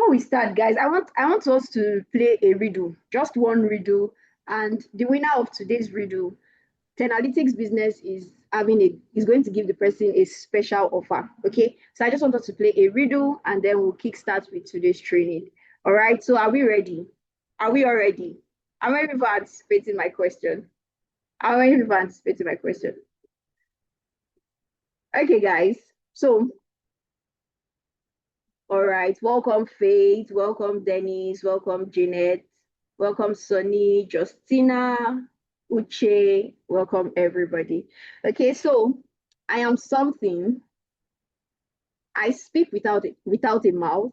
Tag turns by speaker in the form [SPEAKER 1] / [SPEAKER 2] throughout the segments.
[SPEAKER 1] before we start, guys, I want us to play a riddle, just one riddle, and the winner of today's riddle, Tenalytics Business is going to give the person a special offer. Okay, so I just want us to play a riddle, and then we'll kickstart with today's training. All right. So are we ready? Are we all ready? How many people are anticipating my question? How many people are anticipating my question? Okay, guys. So all right. Welcome, Faith. Welcome, Dennis. Welcome, Jeanette. Welcome, Sonny, Justina, Uche. Welcome, everybody. Okay, so I am something. I speak without a mouth.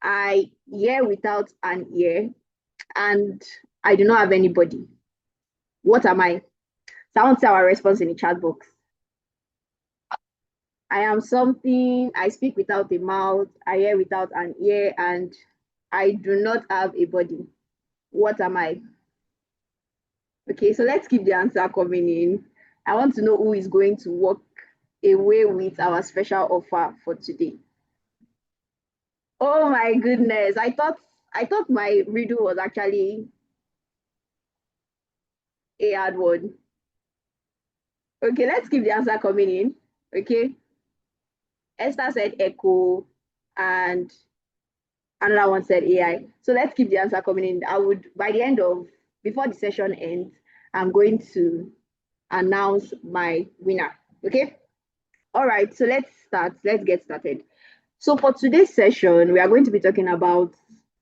[SPEAKER 1] I hear without an ear, and I do not have anybody. What am I? So I want to see our response in the chat box. I am something. I speak without a mouth. I hear without an ear, and I do not have a body. What am I? Okay, so let's keep the answer coming in. I want to know who is going to walk away with our special offer for today. Oh my goodness. I thought my riddle was actually a hard one. Okay, let's keep the answer coming in. Okay. Esther said echo and another one said AI. So let's keep the answer coming in. By the end of, before the session ends, I'm going to announce my winner. Okay. All right. So let's start. Let's get started. So for today's session, we are going to be talking about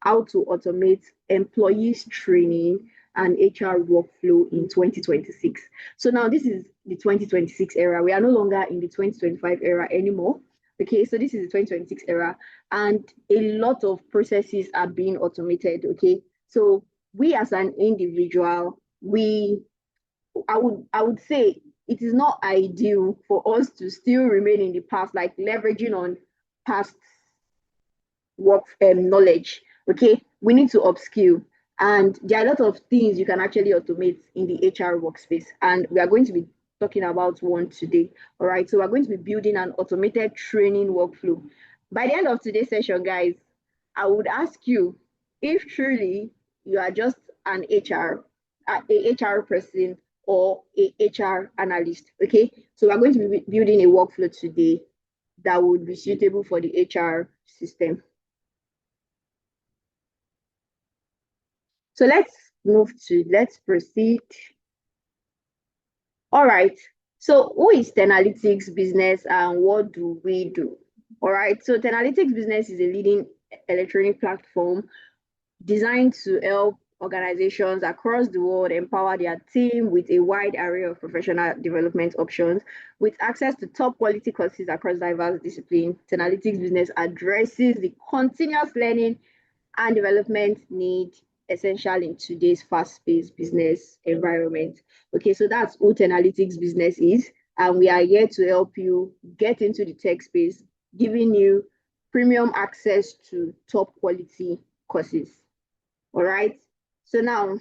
[SPEAKER 1] how to automate employees training and HR workflow in 2026. So now this is the 2026 era. We are no longer in the 2025 era anymore. Okay, so this is the 2026 era, and a lot of processes are being automated. Okay, so we as an individual, I would say it is not ideal for us to still remain in the past, like leveraging on past work knowledge. Okay, we need to upskill, and there are a lot of things you can actually automate in the HR workspace, and we are going to be talking about one today. All right, so we're going to be building an automated training workflow. By the end of today's session, guys, I would ask you if truly you are just an a HR person or a HR analyst. Okay, so we're going to be building a workflow today that would be suitable for the HR system. So let's proceed. All right. So who is Tenalytics Business and what do we do? All right. So Tenalytics Business is a leading electronic platform designed to help organizations across the world empower their team with a wide array of professional development options. With access to top quality courses across diverse disciplines, Tenalytics Business addresses the continuous learning and development need essential in today's fast-paced business environment. Okay, so that's who Analytics Business is, and we are here to help you get into the tech space, giving you premium access to top quality courses. All right, so now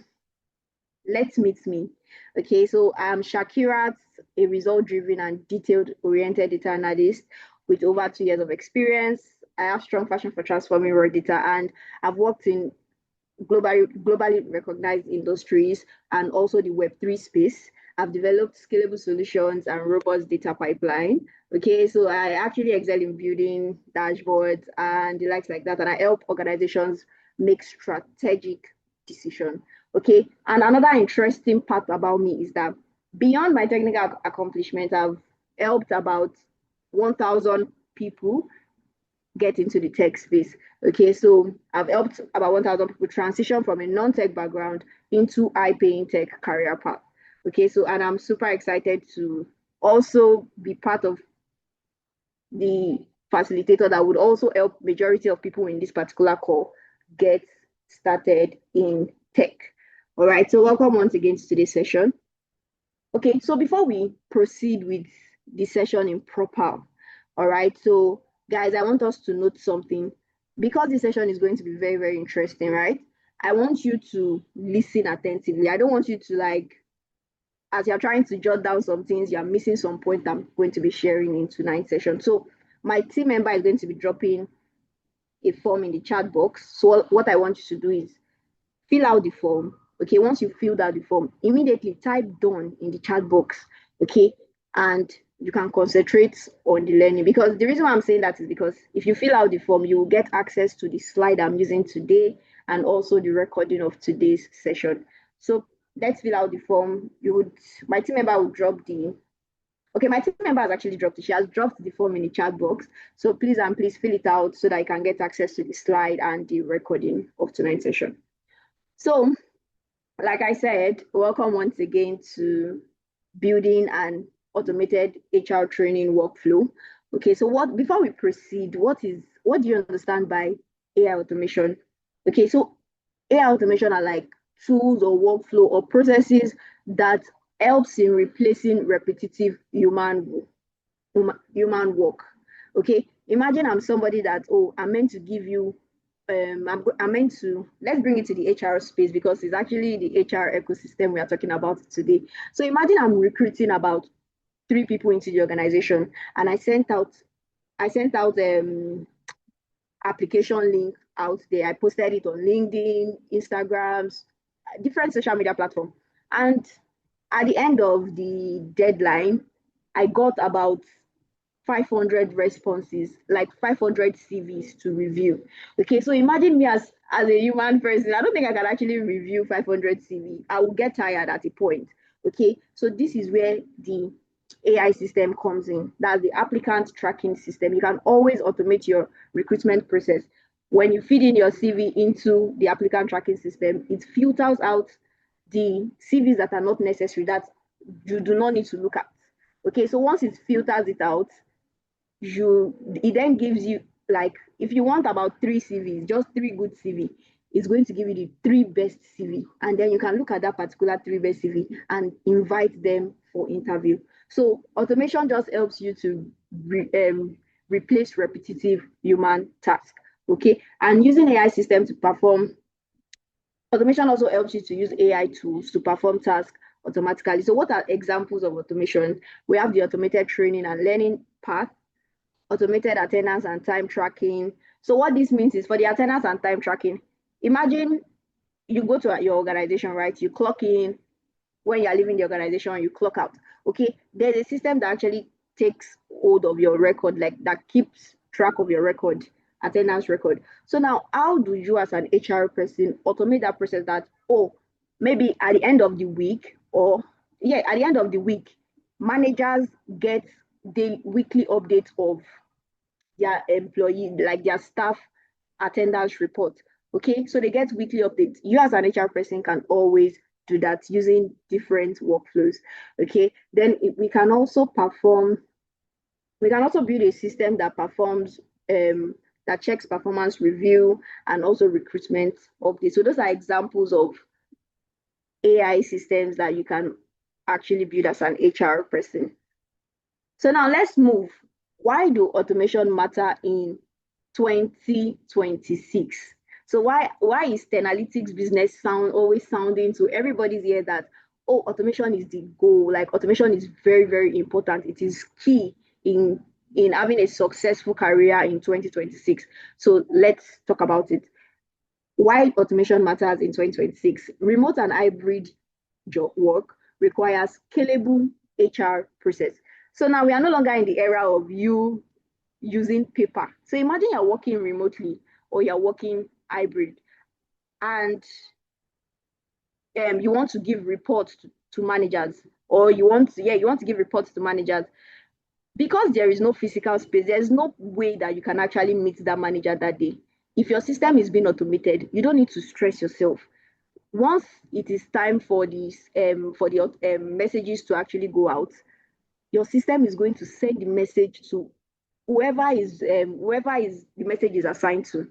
[SPEAKER 1] let's meet me. Okay, so I'm Shakirat, a result-driven and detailed-oriented data analyst with over 2 years of experience. I have strong passion for transforming raw data, and I've worked in globally recognized industries and also the Web3 space. I've developed scalable solutions and robust data pipeline. Okay, so I actually excel in building dashboards and the likes like that, and I help organizations make strategic decisions. Okay, and another interesting part about me is that beyond my technical accomplishments, I've helped about 1,000 people get into the tech space. Okay, so I've helped about 1,000 people transition from a non-tech background into high-paying tech career path. Okay, so and I'm super excited to also be part of the facilitator that would also help majority of people in this particular call get started in tech. All right, so welcome once again to today's session. Okay, so before we proceed with the session in proper, all right, so guys, I want us to note something because this session is going to be very, very interesting, right? I want you to listen attentively. I don't want you to as you're trying to jot down some things, you're missing some point I'm going to be sharing in tonight's session. So my team member is going to be dropping a form in the chat box. So what I want you to do is fill out the form. Okay, once you filled out the form, immediately type done in the chat box. Okay, and you can concentrate on the learning, because the reason why I'm saying that is because if you fill out the form, you will get access to the slide I'm using today and also the recording of today's session. So let's fill out the form. My team member will drop the Okay, my team member has actually dropped it. She has dropped the form in the chat box. So please fill it out so that I can get access to the slide and the recording of tonight's session. So, like I said, welcome once again to building an automated HR training workflow. Okay, so before we proceed, what do you understand by AI automation? Okay, so AI automation are like tools or workflow or processes that helps in replacing repetitive human work. Okay, imagine I'm somebody that, I'm meant to give you I'm meant to, let's bring it to the HR space because it's actually the HR ecosystem we are talking about today. So imagine I'm recruiting about 3 people into the organization, and I sent out application link out there. I posted it on LinkedIn, Instagrams, different social media platform. And at the end of the deadline, I got about 500 responses, like 500 CVs to review. Okay, so imagine me as a human person. I don't think I can actually review 500 CV. I will get tired at a point. Okay, so this is where the AI system comes in. That's the applicant tracking system. You can always automate your recruitment process. When you feed in your CV into the applicant tracking system, it filters out the CVs that are not necessary, that you do not need to look at. Okay, so once it filters it out, it then gives you, like, if you want about 3 CVs, just 3 good CV, it's going to give you the 3 best CV, and then you can look at that particular 3 best CV and invite them for interview. So automation just helps you to replace repetitive human tasks. Okay, and using AI system to perform automation also helps you to use AI tools to perform tasks automatically. So what are examples of automation? We have the automated training and learning path, automated attendance and time tracking. So what this means is, for the attendance and time tracking, imagine you go to your organization, right? You clock in. When you're leaving the organization, you clock out. Okay, there's a system that actually takes hold of your record, like that keeps track of your record, attendance record. So now, how do you as an HR person automate that process, that, maybe at the end of the week, at the end of the week, managers get the weekly updates of their employee, like their staff attendance report. Okay, so they get weekly updates. You as an HR person can always do that using different workflows. Okay, then we can also build a system that performs that checks performance review and also recruitment updates. So those are examples of AI systems that you can actually build as an HR person. So now let's move. Why do automation matter in 2026? So why is Tenalytics business always sounding to everybody's ear that, automation is the goal? Like, automation is very, very important. It is key in having a successful career in 2026. So let's talk about it. Why automation matters in 2026. Remote and hybrid job work requires scalable HR process. So now we are no longer in the era of you using paper. So imagine you're working remotely or you're working hybrid, and you want to give reports to managers, or you want to give reports to managers. Because there is no physical space, there's no way that you can actually meet that manager that day. If your system is being automated, you don't need to stress yourself. Once it is time for the messages to actually go out, your system is going to send the message to whoever is the message is assigned to.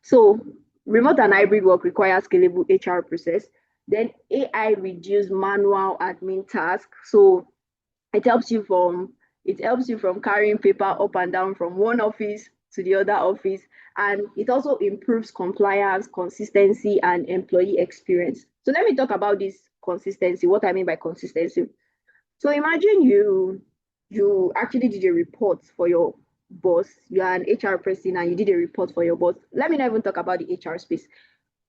[SPEAKER 1] So remote and hybrid work requires scalable HR process. Then AI reduce manual admin tasks. So it helps you from carrying paper up and down from one office to the other office, and it also improves compliance, consistency, and employee experience. So let me talk about this consistency. What I mean by consistency. So imagine you actually did a report for your boss, you are an HR person and you did a report for your boss. Let me not even talk about the HR space.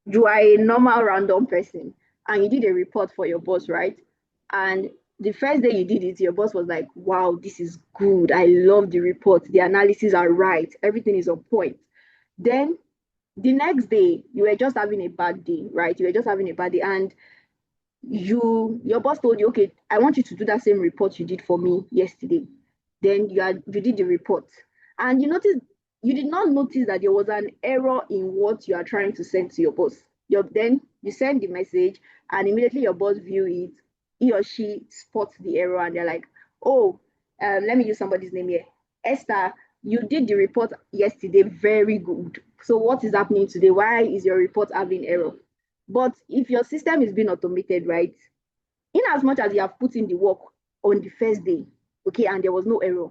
[SPEAKER 1] You are a normal random person and you did a report for your boss, right? And the first day you did it, your boss was like, wow, this is good. I love the report. The analyses are right. Everything is on point. Then the next day, you were just having a bad day, right? You were just having a bad day. And your boss told you, okay, I want you to do that same report you did for me yesterday. Then you did the report. And you did not notice that there was an error in what you are trying to send to your boss. Then you send the message and immediately your boss view it, he or she spots the error and they're like, oh, let me use somebody's name here. Esther, you did the report yesterday, very good. So what is happening today? Why is your report having error? But if your system is being automated, right, in as much as you have put in the work on the first day, okay, and there was no error,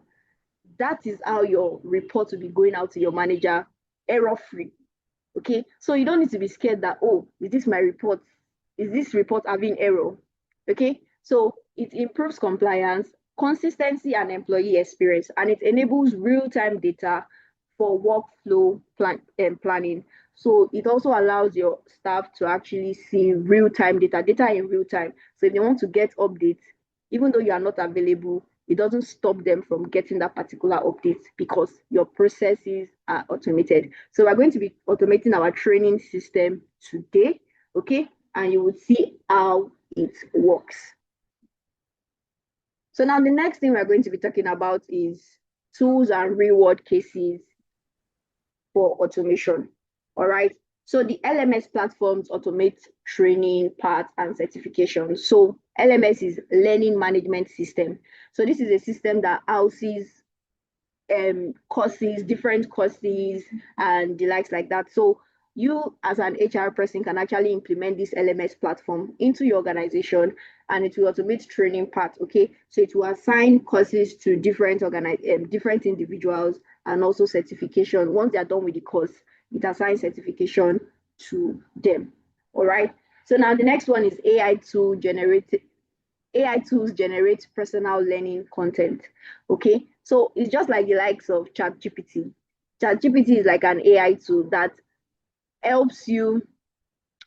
[SPEAKER 1] that is how your report will be going out to your manager error free. Okay, so you don't need to be scared that, oh, is this my report? Is this report having error? Okay, so it improves compliance, consistency, and employee experience, and it enables real-time data for workflow planning. So it also allows your staff to actually see real-time data in real time. So if they want to get updates, even though you are not available, it doesn't stop them from getting that particular update because your processes are automated. So we're going to be automating our training system today, okay? And you will see how it works. So now the next thing we're going to be talking about is tools and reward cases for automation. All right. So the LMS platforms automate training, paths, and certification. So LMS is learning management system. So this is a system that houses courses, different courses, and the likes like that. So you as an HR person can actually implement this LMS platform into your organization and it will automate training part. Okay, so it will assign courses to different individuals and also certification. Once they are done with the course, it assigns certification to them. All right. So now the next one is AI tools generate personal learning content. Okay, so it's just like the likes of ChatGPT. ChatGPT is like an AI tool helps you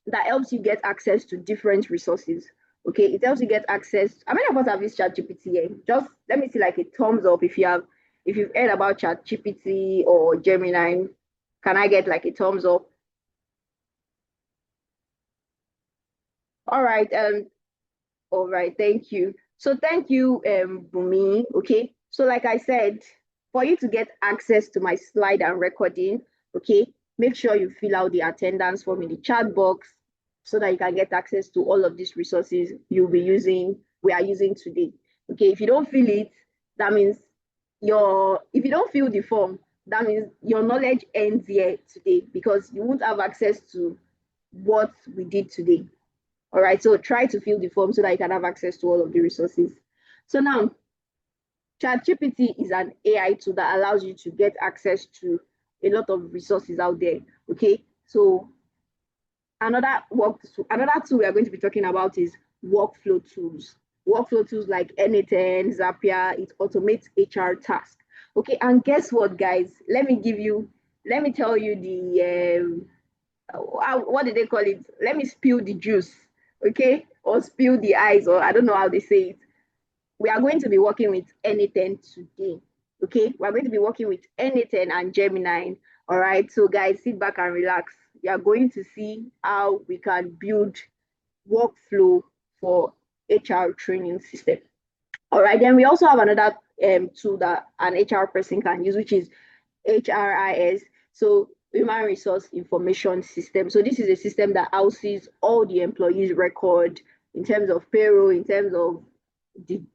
[SPEAKER 1] that helps you get access to different resources. Okay, it helps you get access. How many of us have used ChatGPT here? Just let me see like a thumbs up if you've heard about ChatGPT or Gemini. Can I get like a thumbs up? All right, all right, thank you. So thank you, Bumi. Okay. So like I said, for you to get access to my slide and recording, okay, make sure you fill out the attendance form in the chat box so that you can get access to all of these resources we are using today. Okay, if you don't fill it, that means if you don't fill the form, that means your knowledge ends here today because you won't have access to what we did today. All right, so try to fill the form so that you can have access to all of the resources. So now, ChatGPT is an AI tool that allows you to get access to a lot of resources out there. Okay, so another tool we are going to be talking about is workflow tools. Workflow tools like N8N, Zapier, it automates HR tasks. Okay, and guess what, guys? Let me tell you what did they call it? Let me spill the juice, okay? Or spill the ice, or I don't know how they say it. We are going to be working with N8N today, okay? We're going to be working with N8N and Gemini. All right, so guys, sit back and relax. You are going to see how we can build workflow for HR training system. All right, then we also have another tool that an HR person can use, which is HRIS. So human resource information system. So this is a system that houses all the employees' record in terms of payroll, in terms of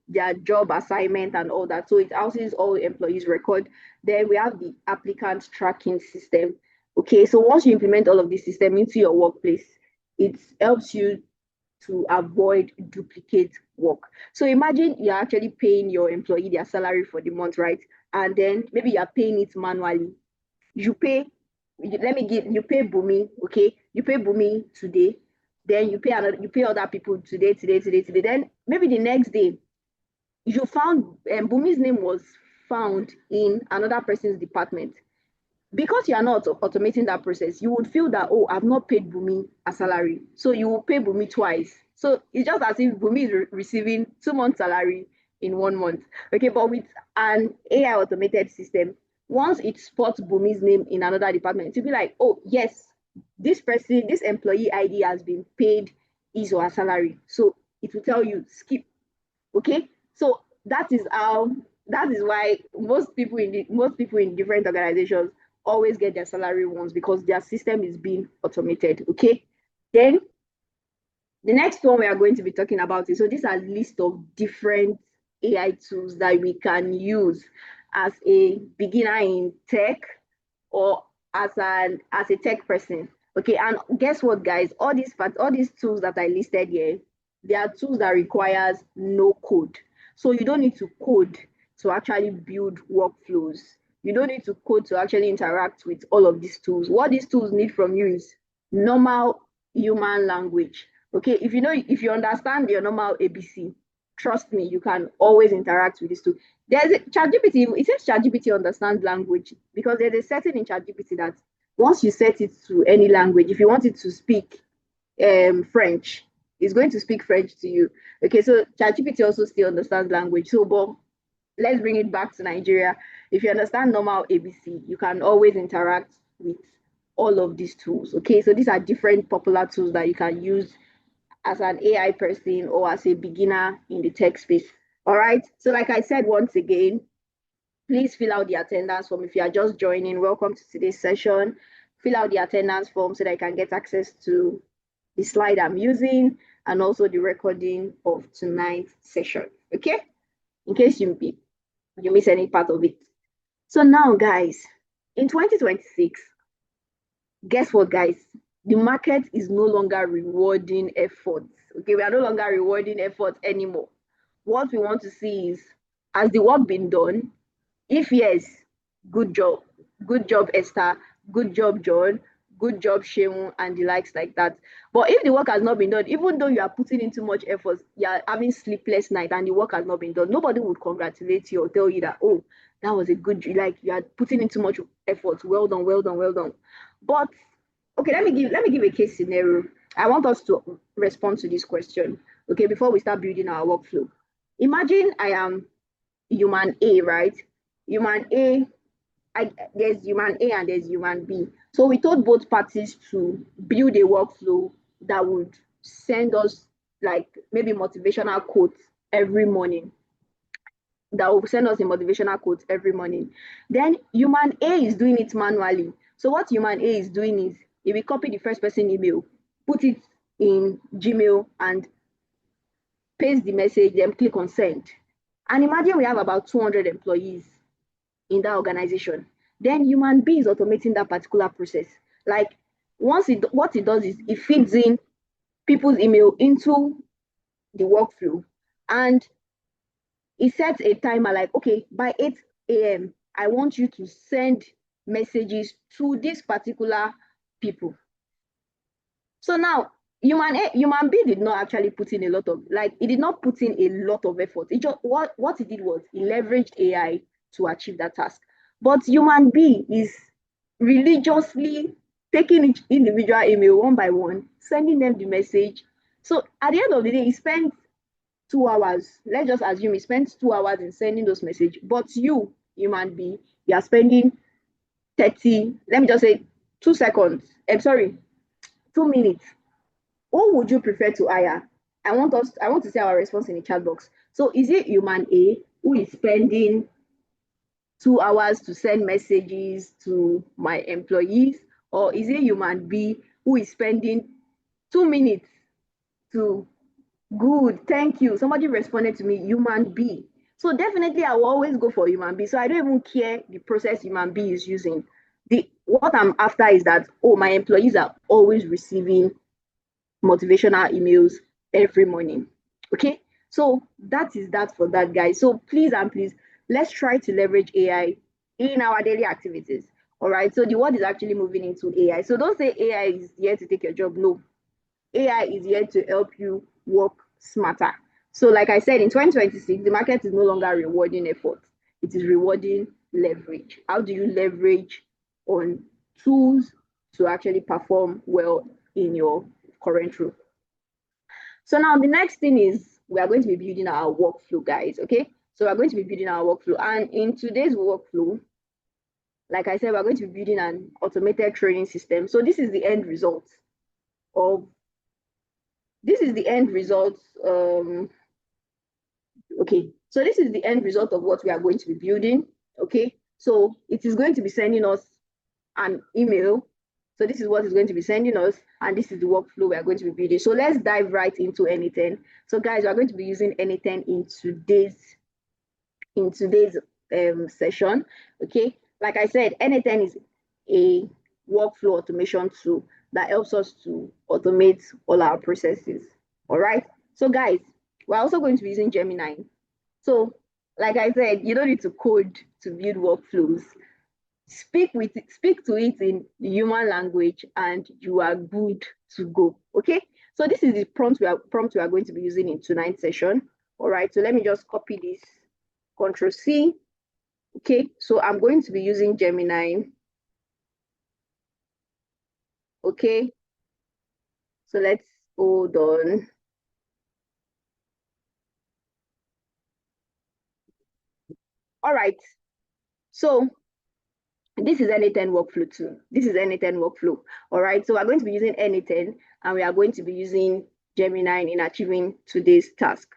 [SPEAKER 1] their job assignment and all that. So it houses all employees' record. Then we have the applicant tracking system. Okay, so once you implement all of this system into your workplace, it helps you to avoid duplicate work. So imagine you're actually paying your employee their salary for the month, right? And then maybe you're paying it manually. You pay Bumi, okay? You pay Bumi today, then you pay other people today. Then maybe the next day you found Bumi's name was found in another person's department. Because you are not automating that process, you would feel that, oh, I've not paid Bumi a salary. So you will pay Bumi twice. So it's just as if Bumi is receiving 2 months salary in 1 month. Okay, but with an AI automated system, once it spots Bumi's name in another department, to be like, oh, yes, this person, this employee ID has been paid his or her salary. So it will tell you, skip. Okay, so that is why most people in different organizations always get their salary once, because their system is being automated. Okay, then the next one we are going to be talking about is, so these are a list of different AI tools that we can use as a beginner in tech, or as a tech person. Okay, and guess what, guys? All these tools that I listed here, they are tools that requires no code. So you don't need to code to actually build workflows. You don't need to code to actually interact with all of these tools. What these tools need from you is normal human language. Okay, if you understand your normal ABC, trust me, you can always interact with this tool. There's a ChatGPT, it says ChatGPT understands language, because there's a setting in ChatGPT that once you set it to any language, if you want it to speak French, it's going to speak French to you. Okay, so ChatGPT also still understands language. So, but let's bring it back to Nigeria. If you understand normal ABC, you can always interact with all of these tools. Okay, so these are different popular tools that you can use as an AI person or as a beginner in the tech space. All right. So, like I said, once again, please fill out the attendance form. If you are just joining, welcome to today's session. Fill out the attendance form so that I can get access to the slide I'm using and also the recording of tonight's session. Okay, in case you miss any part of it. So now, guys, in 2026, guess what, guys? The market is no longer rewarding efforts. Okay, we are no longer rewarding efforts anymore. What we want to see is, has the work been done? If yes, good job. Good job, Esther. Good job, John. Good job, Shemu, and the likes like that. But if the work has not been done, even though you are putting in too much effort, you are having sleepless night and the work has not been done, nobody would congratulate you or tell you that, oh, that was a good, like you are putting in too much effort. Well done, well done, well done. But okay, let me give a case scenario. I want us to respond to this question. Okay, before we start building our workflow. Imagine I am human A, right? Human A, there's human A and there's human B. So we told both parties to build a workflow that would send us like maybe motivational quotes every morning. That will send us a motivational quote every morning. Then human A is doing it manually. So what human A is doing is, he will copy the first person email, put it in Gmail and paste the message, then click on send. And imagine we have about 200 employees in that organization. Then human B is automating that particular process. Like what it does is it feeds in people's email into the workflow, and it sets a timer like, okay, by 8 a.m., I want you to send messages to these particular people. So now human B did not actually put in a lot of, like, it did not put in a lot of effort. It just what it did was it leveraged AI to achieve that task. But human B is religiously taking each individual email one by one, sending them the message. So at the end of the day, he spent 2 hours. Let's just assume he spent 2 hours in sending those messages. But you, human B, you are spending 30, let me just say 2 seconds. I'm sorry, 2 minutes. Who would you prefer to hire? I want to see our response in the chat box. So is it human A who is spending 2 hours to send messages to my employees, or is it human B who is spending 2 minutes to, good, thank you, somebody responded to me, human B? So definitely I will always go for human B. So I don't even care the process human B is using. What I'm after is that, oh, my employees are always receiving motivational emails every morning. Okay, so that is that for that, guys. So please and please, let's try to leverage AI in our daily activities. All right, so the world is actually moving into AI. So don't say AI is here to take your job. No, AI is here to help you work smarter. So like I said, in 2026, the market is no longer rewarding effort. it is rewarding leverage. How do you leverage on tools to actually perform well in your current role? So now the next thing is we are going to be building our workflow, guys. Okay. So we're going to be building our workflow. And in today's workflow, like I said, we're going to be building an automated training system. So this is the end result of okay. So this is the end result of what we are going to be building. Okay. So it is going to be sending us an email. So this is what it's going to be sending us, and this is the workflow we are going to be building. So let's dive right into N10. So guys, we are going to be using N10 in today's session. Okay, like I said, N10 is a workflow automation tool that helps us to automate all our processes. All right. So guys, we're also going to be using Gemini. So, like I said, you don't need to code to build workflows. Speak to it in human language, and you are good to go. Okay. So this is the prompt we are going to be using in tonight's session. All right. So let me just copy this. Control C. Okay. So I'm going to be using Gemini. Okay. So let's hold on. All right. So this is N10 workflow too. This is N10 workflow. All right. So we're going to be using N10, and we are going to be using Gemini in achieving today's task.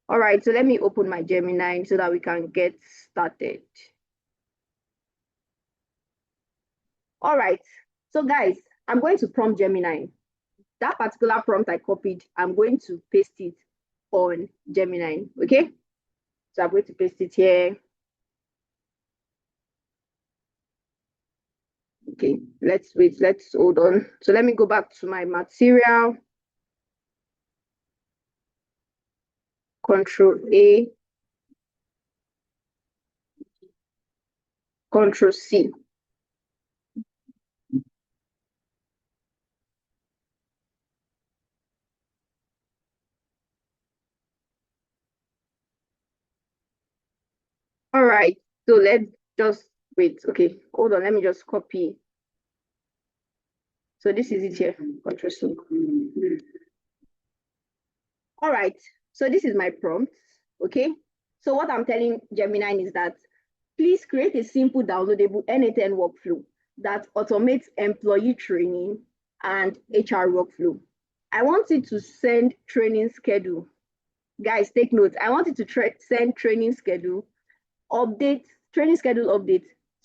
[SPEAKER 1] All right. So let me open my Gemini so that we can get started. All right. So guys, I'm going to prompt Gemini. That particular prompt I copied, I'm going to paste it on Gemini. Okay. So I'm going to paste it here. Okay, let's wait, let's hold on. So let me go back to my material. Control A, Control C. All right, so let's just wait. Okay, hold on, let me just copy. So this is it here, Control C. All right, so this is my prompt. Okay, so what I'm telling Gemini is that please create a simple downloadable N10 workflow that automates employee training and HR workflow. I want it to send training schedule. Guys, take note. I want it to send training schedule update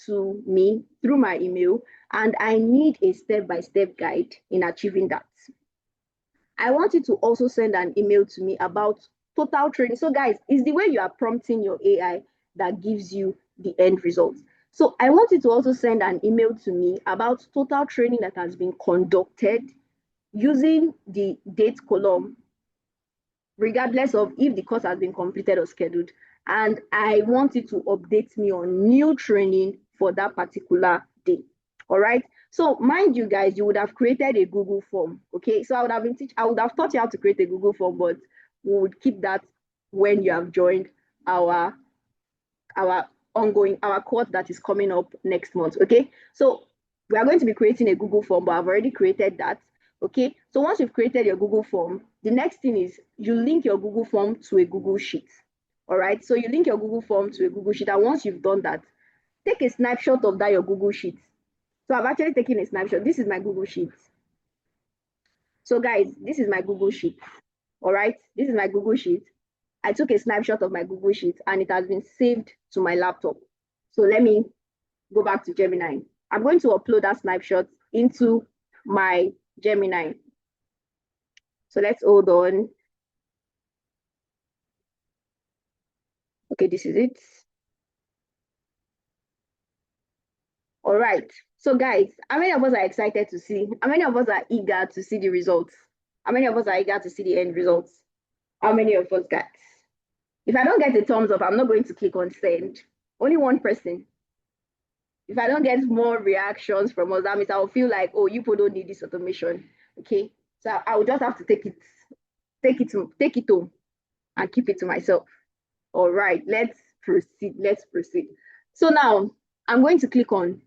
[SPEAKER 1] to me through my email, and I need a step-by-step guide in achieving that. I want you to also send an email to me about total training. So guys, it's the way you are prompting your AI that gives you the end result. So I want you to also send an email to me about total training that has been conducted using the date column, regardless of if the course has been completed or scheduled. And I want you to update me on new training for that particular day. All right. So mind you guys, you would have created a Google form. Okay. So I would have taught you how to create a Google form, but we would keep that when you have joined our course that is coming up next month. Okay. So we are going to be creating a Google form, but I've already created that. Okay. So once you've created your Google form, the next thing is you link your Google form to a Google Sheet. All right. So you link your Google form to a Google Sheet. And once you've done that, take a snapshot of that your Google Sheet. So I've actually taken a snapshot. This is my Google Sheet. So guys, this is my Google Sheet. All right. This is my Google Sheet. I took a snapshot of my Google Sheet and it has been saved to my laptop. So let me go back to Gemini. I'm going to upload that snapshot into my Gemini. So let's hold on. Okay, this is it. All right. So guys, how many of us are excited to see? How many of us are eager to see the results? How many of us are eager to see the end results? How many of us, guys? If I don't get a thumbs up, I'm not going to click on send. Only one person. If I don't get more reactions from us, that means I'll feel like, oh, you people don't need this automation. Okay. So I will just have to take it home and keep it to myself. All right, let's proceed. Let's proceed. So now I'm going to click on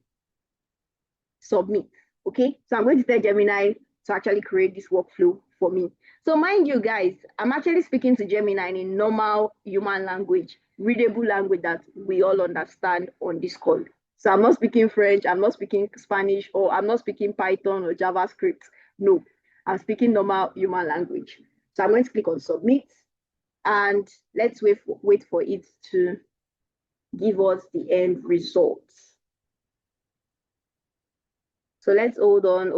[SPEAKER 1] submit. Okay, so I'm going to tell Gemini to actually create this workflow for me. So mind you guys, I'm actually speaking to Gemini in normal human language, readable language that we all understand on this call. So I'm not speaking French, I'm not speaking Spanish, or I'm not speaking Python or JavaScript. No, I'm speaking normal human language. So I'm going to click on submit, and let's wait for it to give us the end results. So let's hold on.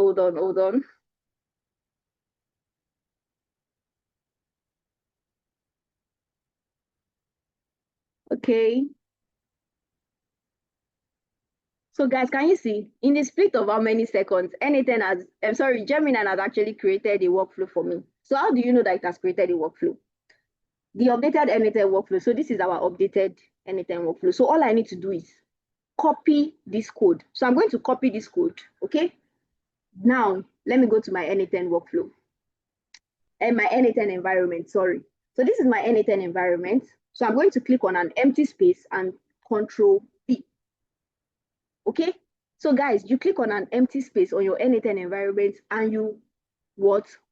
[SPEAKER 1] Okay. So guys, can you see in the split of how many seconds, anything has, I'm sorry, Gemini has actually created a workflow for me. So how do you know that it has created a workflow? The updated anytime workflow. So this is our updated anytime workflow. So all I need to do is copy this code. So I'm going to copy this code, okay? Now, let me go to my anytime workflow and my anytime environment, sorry. So this is my anytime environment. So I'm going to click on an empty space and Control V. Okay, so guys, you click on an empty space on your anytime environment and you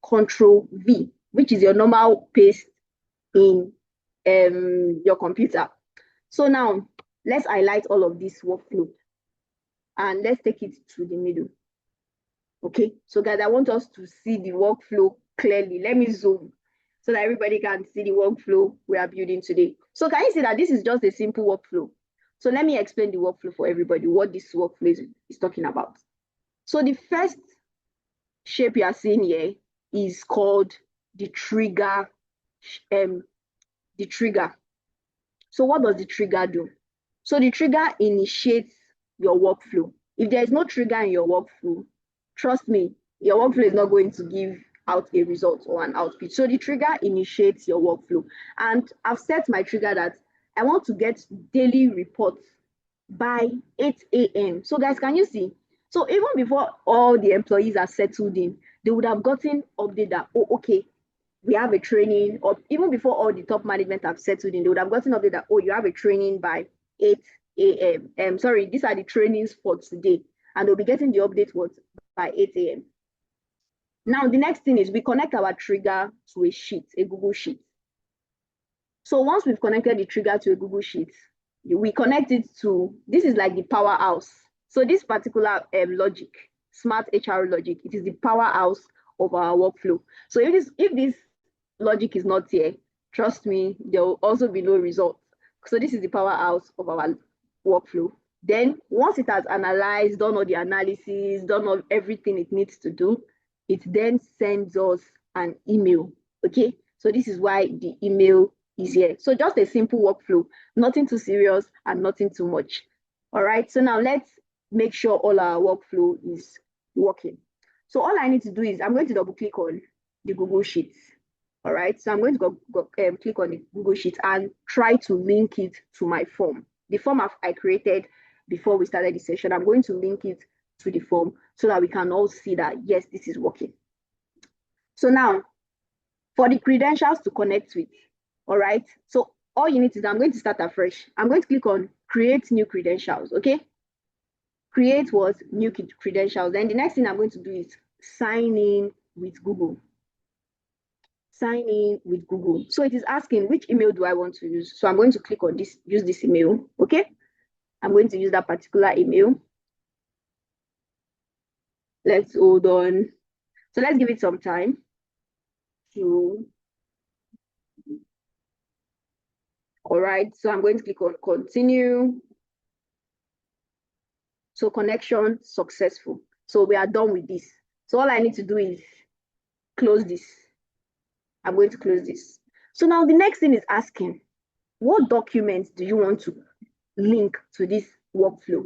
[SPEAKER 1] Control V, which is your normal paste in your computer. So now let's highlight all of this workflow and let's take it to the middle. Okay, so guys, I want us to see the workflow clearly. Let me zoom so that everybody can see the workflow we are building today. So can you see that this is just a simple workflow? So let me explain the workflow for everybody, what this workflow is talking about. So the first shape you are seeing here is called the trigger. So what does the trigger do? So the trigger initiates your workflow. If there is no trigger in your workflow, trust me, your workflow is not going to give out a result or an output. So the trigger initiates your workflow. And I've set my trigger that I want to get daily reports by 8 a.m. So guys, can you see? So even before all the employees are settled in, they would have gotten update that, oh, okay, we have a training, or even before all the top management have settled in, they would have gotten update that, oh, you have a training by 8 a.m. Sorry, these are the trainings for today. And they'll be getting the update by 8 a.m. Now, the next thing is we connect our trigger to a sheet, a Google Sheet. So once we've connected the trigger to a Google Sheet, we connect it to, this is like the powerhouse. So this particular logic, smart HR logic, it is the powerhouse of our workflow. So if this logic is not here, trust me, there will also be no result. So this is the powerhouse of our workflow. Then once it has analyzed, done all the analysis, done all everything it needs to do, it then sends us an email. Okay, so this is why the email is here. So just a simple workflow, nothing too serious and nothing too much. All right, so now let's make sure all our workflow is working. So all I need to do is I'm going to double click on the Google Sheets. All right, so I'm going to click on the Google Sheet and try to link it to my form. The form I created before we started the session, I'm going to link it to the form so that we can all see that, yes, this is working. So now, for the credentials to connect with, all right, so all you need to do, I'm going to start afresh. I'm going to click on create new credentials, okay? Create what? New credentials. Then the next thing I'm going to do is sign in with Google. Sign in with Google. So it is asking which email do I want to use. So I'm going to click on this, use this email, okay? I'm going to use that particular email. Let's hold on. So let's give it some time to, all right, so I'm going to click on continue. So connection successful. So we are done with this. So all I need to do is close this. I'm going to close this. So now the next thing is asking, what documents do you want to link to this workflow?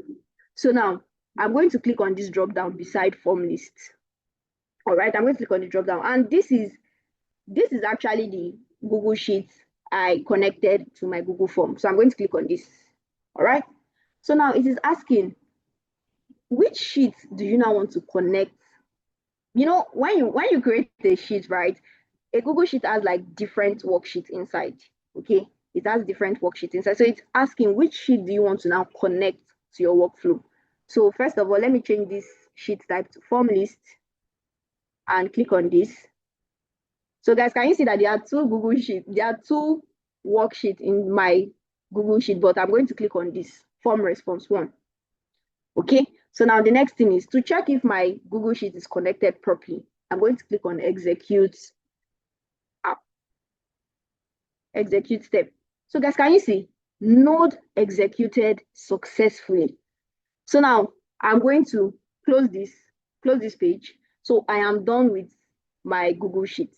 [SPEAKER 1] So now I'm going to click on this drop down beside form list. All right, I'm going to click on the drop down, and this is actually the Google Sheets I connected to my Google form. So I'm going to click on this. All right. So now it is asking, which sheet do you now want to connect? You know, when you create a sheet, right? A Google Sheet has like different worksheets inside. Okay. it has different worksheets inside. So it's asking which sheet do you want to now connect to your workflow. So first of all, let me change this sheet type to form list and click on this. So guys, can you see that there are two Google Sheets? There are two worksheets in my Google Sheet, but I'm going to click on this form response one. Okay, so now the next thing is to check if my Google Sheet is connected properly. I'm going to click on execute app, execute step. So guys, can you see node executed successfully? So now I'm going to close this page. So I am done with my Google Sheets.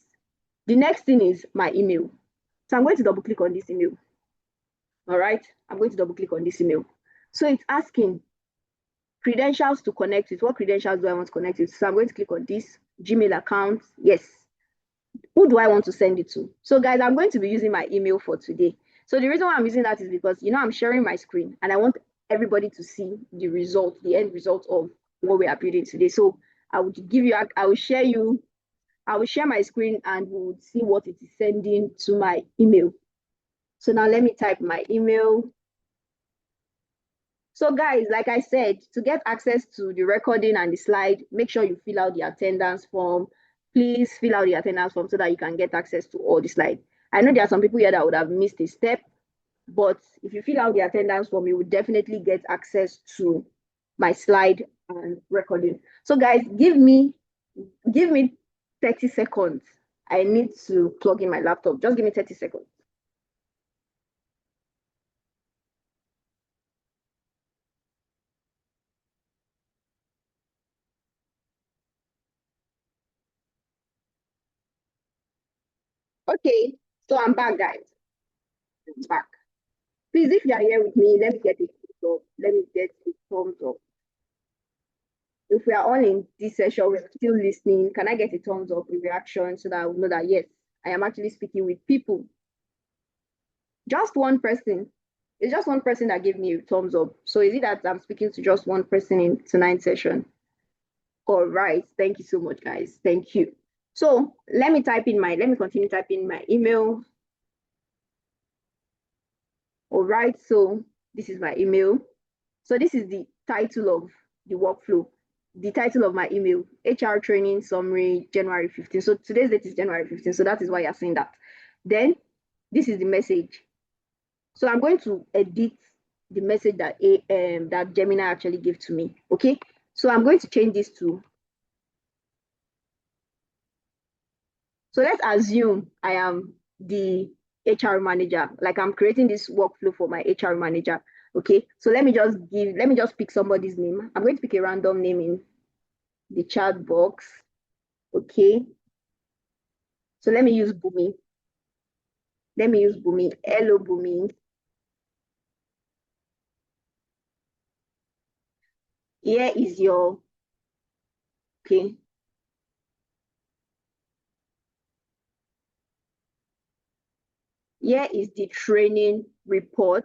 [SPEAKER 1] The next thing is my email. So I'm going to double click on this email. All right, I'm going to double click on this email. So it's asking credentials to connect with. What credentials do I want to connect with? So I'm going to click on this Gmail account. Yes. Who do I want to send it to? So guys, I'm going to be using my email for today. So the reason why I'm using that is because, I'm sharing my screen and I want everybody to see the result, the end result of what we are building today. So I will share my screen and we will see what it is sending to my email. So now let me type my email. So guys, like I said, to get access to the recording and the slide, make sure you fill out the attendance form. Please fill out the attendance form so that you can get access to all the slides. I know there are some people here that would have missed a step, but if you fill out the attendance form, you will definitely get access to my slide and recording. So guys, give me 30 seconds. I need to plug in my laptop. Just give me 30 seconds. Okay, so I'm back, guys. I'm back. Please, if you are here with me, let me get a thumbs up. Let me get a thumbs up. If we are all in this session, we're still listening. Can I get a thumbs up, a reaction, so that I will know that yes, I am actually speaking with people. Just one person. It's just one person that gave me a thumbs up. So is it that I'm speaking to just one person in tonight's session? All right. Thank you so much, guys. Thank you. So let me continue typing my email. All right. So this is my email. So this is the title of the workflow. The title of my email, HR training summary, January 15th. So today's date is January 15th. So that is why you're seeing that. Then this is the message. So I'm going to edit the message that that Gemini actually gave to me. Okay. So I'm going to change this to. So let's assume I am the HR manager. Like I'm creating this workflow for my HR manager. Okay. So let me just pick somebody's name. I'm going to pick a random name in the chat box. Okay. So let me use Bumi. Hello, Bumi. Here is your, okay. Here is the training report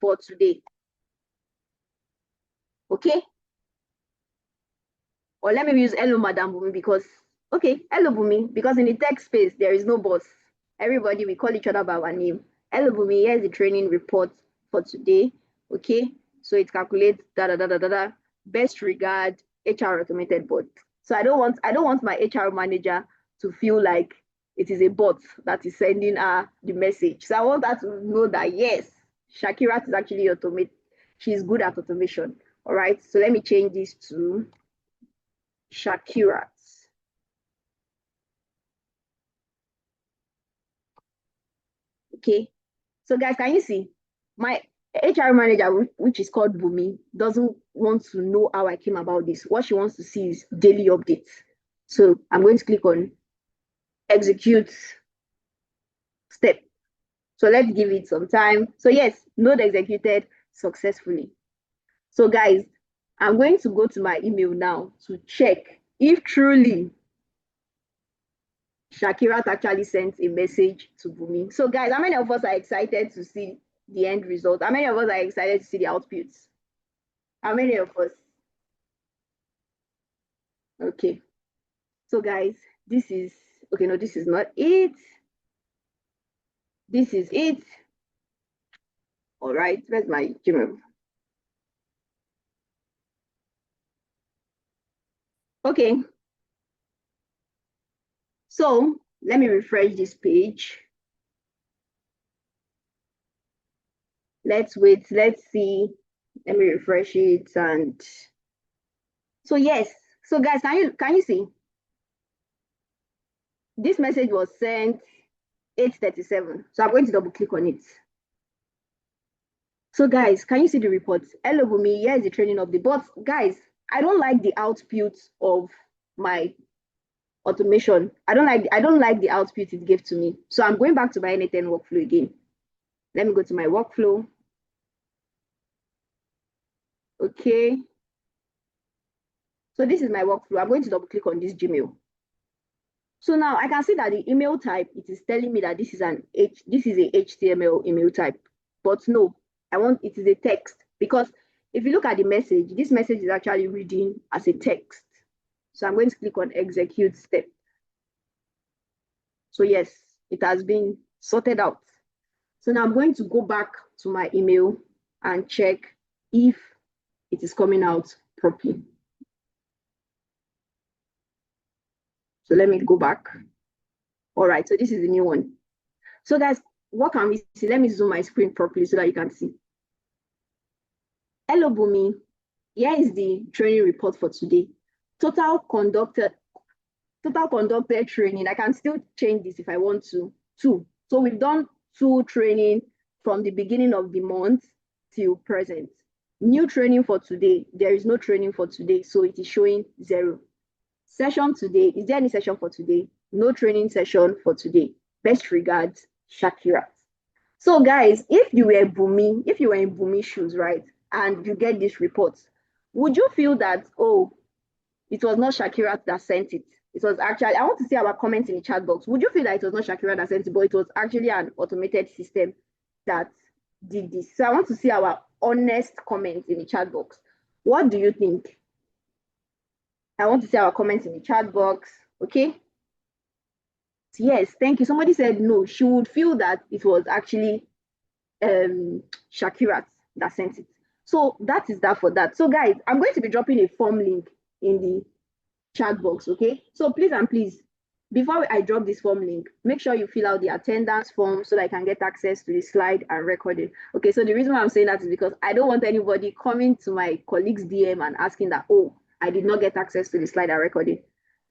[SPEAKER 1] for today. Okay. Or let me use hello, Madam Bumi, because, okay, hello, Bumi, because in the tech space, there is no boss. Everybody, we call each other by our name. Hello, Bumi, here's the training report for today. Okay. So it calculates da da da da da da. Best regard, HR automated bot. So I don't want my HR manager to feel like it is a bot that is sending her the message. So I want her to know that yes, Shakirat is actually automate. She's good at automation. All right. So let me change this to Shakirat. Okay. So guys, can you see my HR manager, which is called Bumi, doesn't want to know how I came about this. What she wants to see is daily updates. So I'm going to click on execute step. So let's give it some time. So yes, node executed successfully. So guys, I'm going to go to my email now to check if truly Shakirat actually sent a message to Bumi. So guys, how many of us are excited to see the end result? How many of us are excited to see the outputs? How many of us? Okay. So guys, this is, okay, no, this is not it. this is it. All right, where's my Gmail? Okay, so let me refresh this page. Let's wait, let's see. Let me refresh it. And so yes, so guys, can you see? This message was sent 8:37. So I'm going to double click on it. So guys, can you see the reports? Hello, Bumi, here is the training update. But guys, I don't like the output of my automation. I don't like the output it gave to me. So I'm going back to my N10 workflow again. Let me go to my workflow. Okay. So this is my workflow. I'm going to double click on this Gmail. So now I can see that the email type, it is telling me that this is a HTML email type. But no, it is a text, because if you look at the message, this message is actually reading as a text. So I'm going to click on execute step. So yes, it has been sorted out. So now I'm going to go back to my email and check if it is coming out properly. So let me go back. All right, so this is the new one. So guys, what can we see? Let me zoom my screen properly so that you can see. Hello, Bumi. Here is the training report for today. Total conducted training. I can still change this if I want to. 2. So we've done 2 training from the beginning of the month till present. New training for today. There is no training for today, so it is showing 0. Session today. Is there any session for today? No training session for today. Best regards, Shakirat. So guys, if you were in Bumi shoes, right, and you get this report, would you feel that, oh, it was not Shakirat that sent it? It was actually, I want to see our comments in the chat box. Would you feel that it was not Shakirat that sent it, but it was actually an automated system that did this? So I want to see our honest comments in the chat box. What do you think? I want to see our comments in the chat box. Okay. Yes, thank you. Somebody said no, she would feel that it was actually Shakirat that sent it. So that is that for that. So guys, I'm going to be dropping a form link in the chat box. Okay. So please and please, before I drop this form link, make sure you fill out the attendance form so that I can get access to the slide and record it. Okay. So the reason why I'm saying that is because I don't want anybody coming to my colleague's DM and asking that, oh, I did not get access to the slide and recording.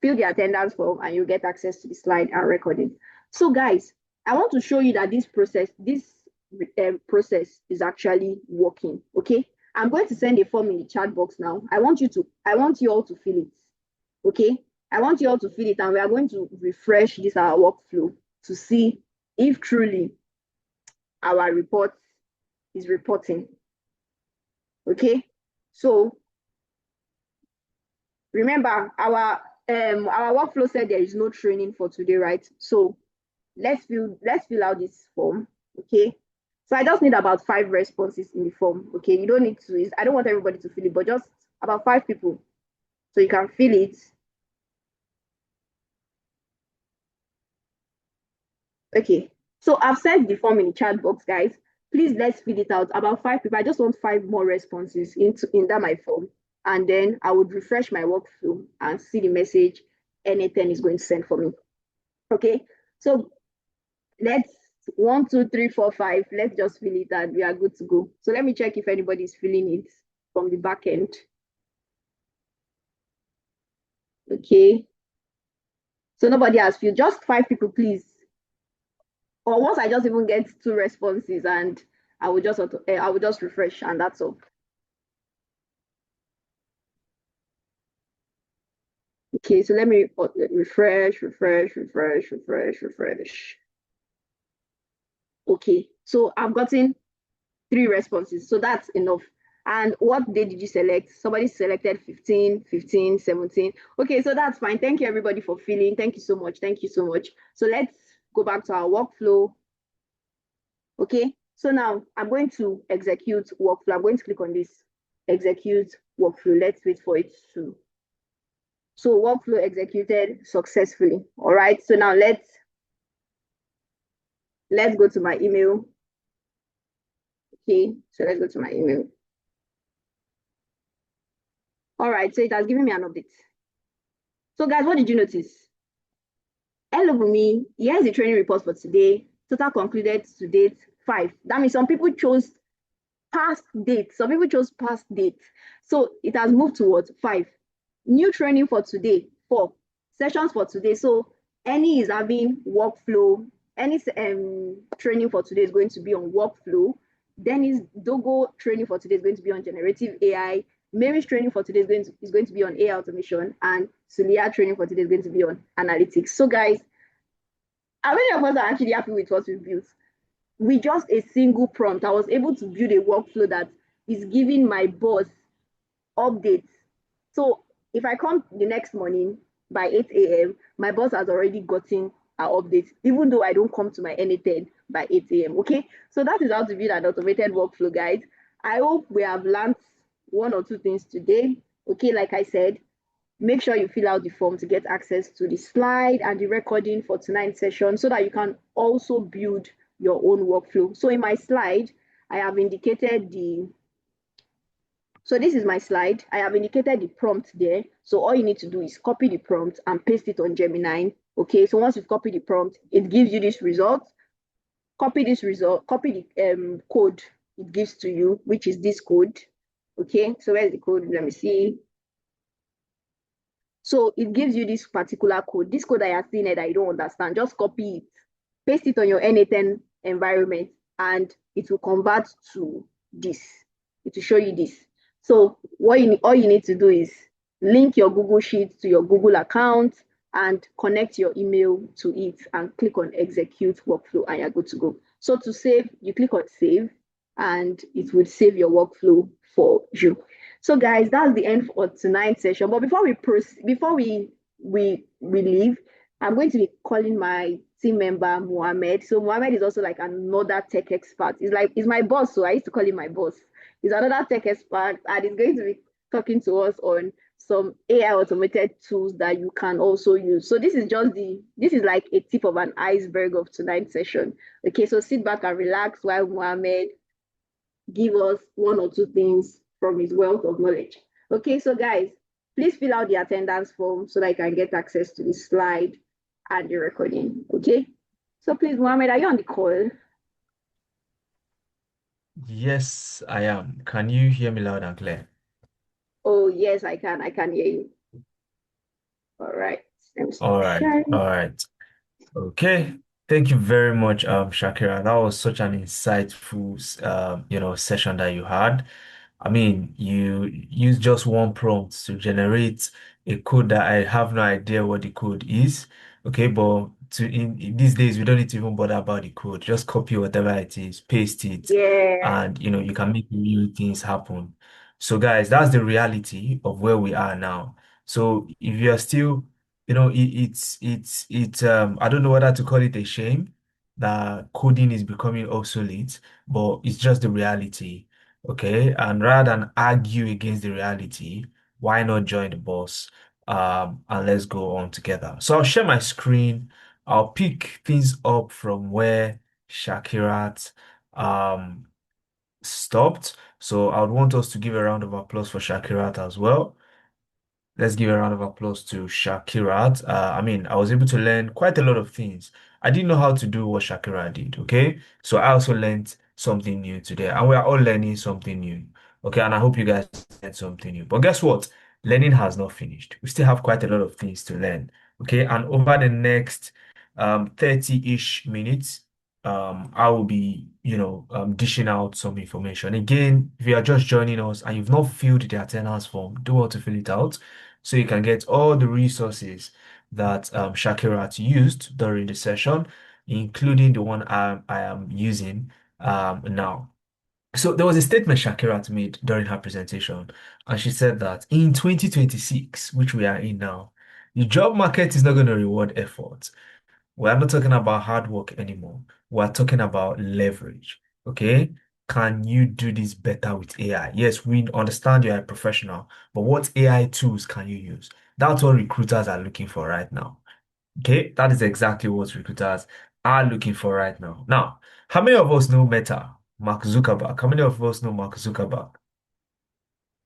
[SPEAKER 1] Fill the attendance form and you get access to the slide and recording. So guys, I want to show you that this process is actually working. Okay. I'm going to send a form in the chat box now. I want you all to fill it. Okay. I want you all to fill it, and we are going to refresh this our workflow to see if truly our report is reporting. Okay. So remember, our workflow said there is no training for today, right? So let's fill out this form. Okay. So I just need about 5 responses in the form. Okay. You don't need to, I don't want everybody to fill it, but just about 5 people. So you can fill it. Okay. So I've sent the form in the chat box, guys. Please let's fill it out. About 5 people. I just want 5 more responses in that my form. And then I would refresh my workflow and see the message N10 is going to send for me. Okay. So let's 1, 2, 3, 4, 5. Let's just fill it and we are good to go. So let me check if anybody is filling it from the back end. Okay. So nobody has filled. Just 5 people, please. Or once I just even get 2 responses, and I will just refresh, and that's all. Okay, so let me refresh. Okay, so I've gotten 3 responses, so that's enough. And what day did you select? Somebody selected 15, 15, 17. Okay, so that's fine. Thank you everybody for filling. Thank you so much. Thank you so much. So let's go back to our workflow. Okay, so now I'm going to execute workflow. I'm going to click on this, execute workflow. Let's wait for it to. So workflow executed successfully. All right, so now let's let's go to my email. Okay, so let's go to my email. All right, so it has given me an update. So guys, what did you notice? Hello, Bumi. Here's the training report for today. Total concluded to date 5. That means some people chose past date. Some people chose past date. So it has moved towards 5. New training for today, 4. Sessions for today. So any is having workflow. Any training for today is going to be on workflow. Dennis Dogo training for today is going to be on generative AI. Mary's training for today is going to be on AI automation. And Sulia training for today is going to be on analytics. So guys, how many of us are actually happy with what we've built? With just a single prompt, I was able to build a workflow that is giving my boss updates. So if I come the next morning by 8 a.m., my boss has already gotten our updates, even though I don't come to my NA10 by 8 a.m. Okay, so that is how to build an automated workflow, guys. I hope we have learned one or two things today. Okay, like I said, make sure you fill out the form to get access to the slide and the recording for tonight's session so that you can also build your own workflow. So in my slide, I have indicated so this is my slide. I have indicated the prompt there. So all you need to do is copy the prompt and paste it on Gemini. Okay, so once you've copied the prompt, it gives you this result. Copy this result, copy the code it gives to you, which is this code. Okay, so where's the code? Let me see. So it gives you this particular code. This code I have seen it that you don't understand, just copy it, paste it on your NA10 environment, and it will convert to this. It will show you this. So all you need to do is link your Google Sheet to your Google account and connect your email to it and click on execute workflow and you're good to go. So to save, you click on save and it will save your workflow for you. So guys, that's the end for tonight's session. But before we leave, I'm going to be calling my team member Mohammed. So Mohammed is also like another tech expert. He's my boss, so I used to call him my boss. He's another tech expert, and he's going to be talking to us on some AI automated tools that you can also use. So this is like a tip of an iceberg of tonight's session. Okay, so sit back and relax while Mohammed give us one or two things from his wealth of knowledge. Okay, so guys, please fill out the attendance form so that I can get access to the slide and the recording. Okay, so please, Mohammed, are you on the call?
[SPEAKER 2] Yes, I am. Can you hear me loud and clear?
[SPEAKER 1] Oh, yes, I can. I can hear you. All right. Let me
[SPEAKER 2] All
[SPEAKER 1] stop
[SPEAKER 2] right,
[SPEAKER 1] sharing.
[SPEAKER 2] all right. Okay. Thank you very much, Shakira. That was such an insightful, session that you had. I mean, you used just one prompt to generate a code that I have no idea what the code is. Okay, but in these days we don't need to even bother about the code. Just copy whatever it is, paste it,
[SPEAKER 1] Yeah.
[SPEAKER 2] and you can make real things happen. So, guys, that's the reality of where we are now. So, if you are still, I don't know whether to call it a shame that coding is becoming obsolete, but it's just the reality. Okay, and rather than argue against the reality, why not join the boss? And let's go on together. So I'll share my screen. I'll pick things up from where Shakirat um stopped. So I would want us to give a round of applause for Shakirat as well. Let's give a round of applause to Shakirat. I mean, I was able to learn quite a lot of things. I didn't know how to do what Shakira did, okay? So I also learned something new today, and we are all learning something new, okay? And I hope you guys learned something new. But guess what? Learning has not finished. We still have quite a lot of things to learn, okay? And over the next 30-ish minutes, I will be, dishing out some information. Again, if you are just joining us and you've not filled the attendance form, do want to fill it out so you can get all the resources that Shakirat used during the session, including the one I am using now. So there was a statement Shakirat made during her presentation, and she said that in 2026, which we are in now, the job market is not going to reward effort. We're not talking about hard work anymore. We're talking about leverage. Okay? Can you do this better with AI? Yes, we understand you're a professional, but what AI tools can you use? That's what recruiters are looking for right now. Okay? That is exactly what recruiters are looking for right now. Now, how many of us know Meta? Mark Zuckerberg. How many of us know Mark Zuckerberg?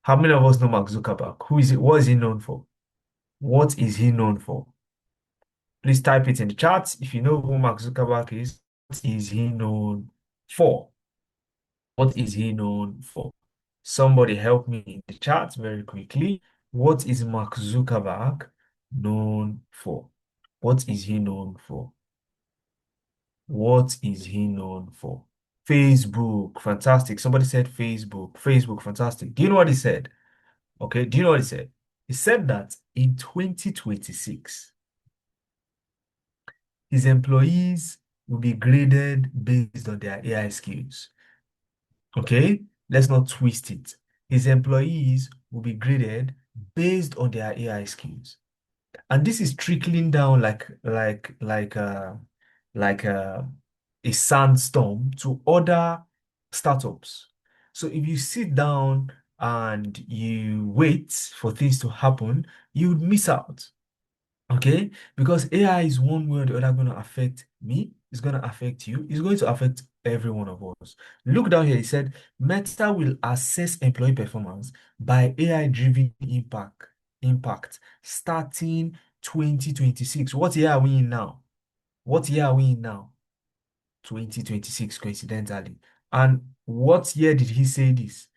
[SPEAKER 2] How many of us know Mark Zuckerberg? Who is it? What is he known for? What is he known for? Please type it in the chat if you know who Mark Zuckerberg is. What is he known for? What is he known for? Somebody help me in the chat very quickly. What is Mark Zuckerberg known for? What is he known for? What is he known for? Facebook, fantastic. Somebody said Facebook. Facebook, fantastic. Do you know what he said? Okay, do you know what he said? He said that in 2026, his employees will be graded based on their AI skills. Okay, let's not twist it. His employees will be graded based on their AI skills. And this is trickling down like a sandstorm to other startups. So if you sit down and you wait for things to happen, you would miss out. Okay? Because AI is one way or the other going to affect me, it's going to affect you, it's going to affect every one of us. Look down here, it said Meta will assess employee performance by AI-driven impact starting 2026. What year are we in now? What year are we in now? 2026, coincidentally. And what year did he say this?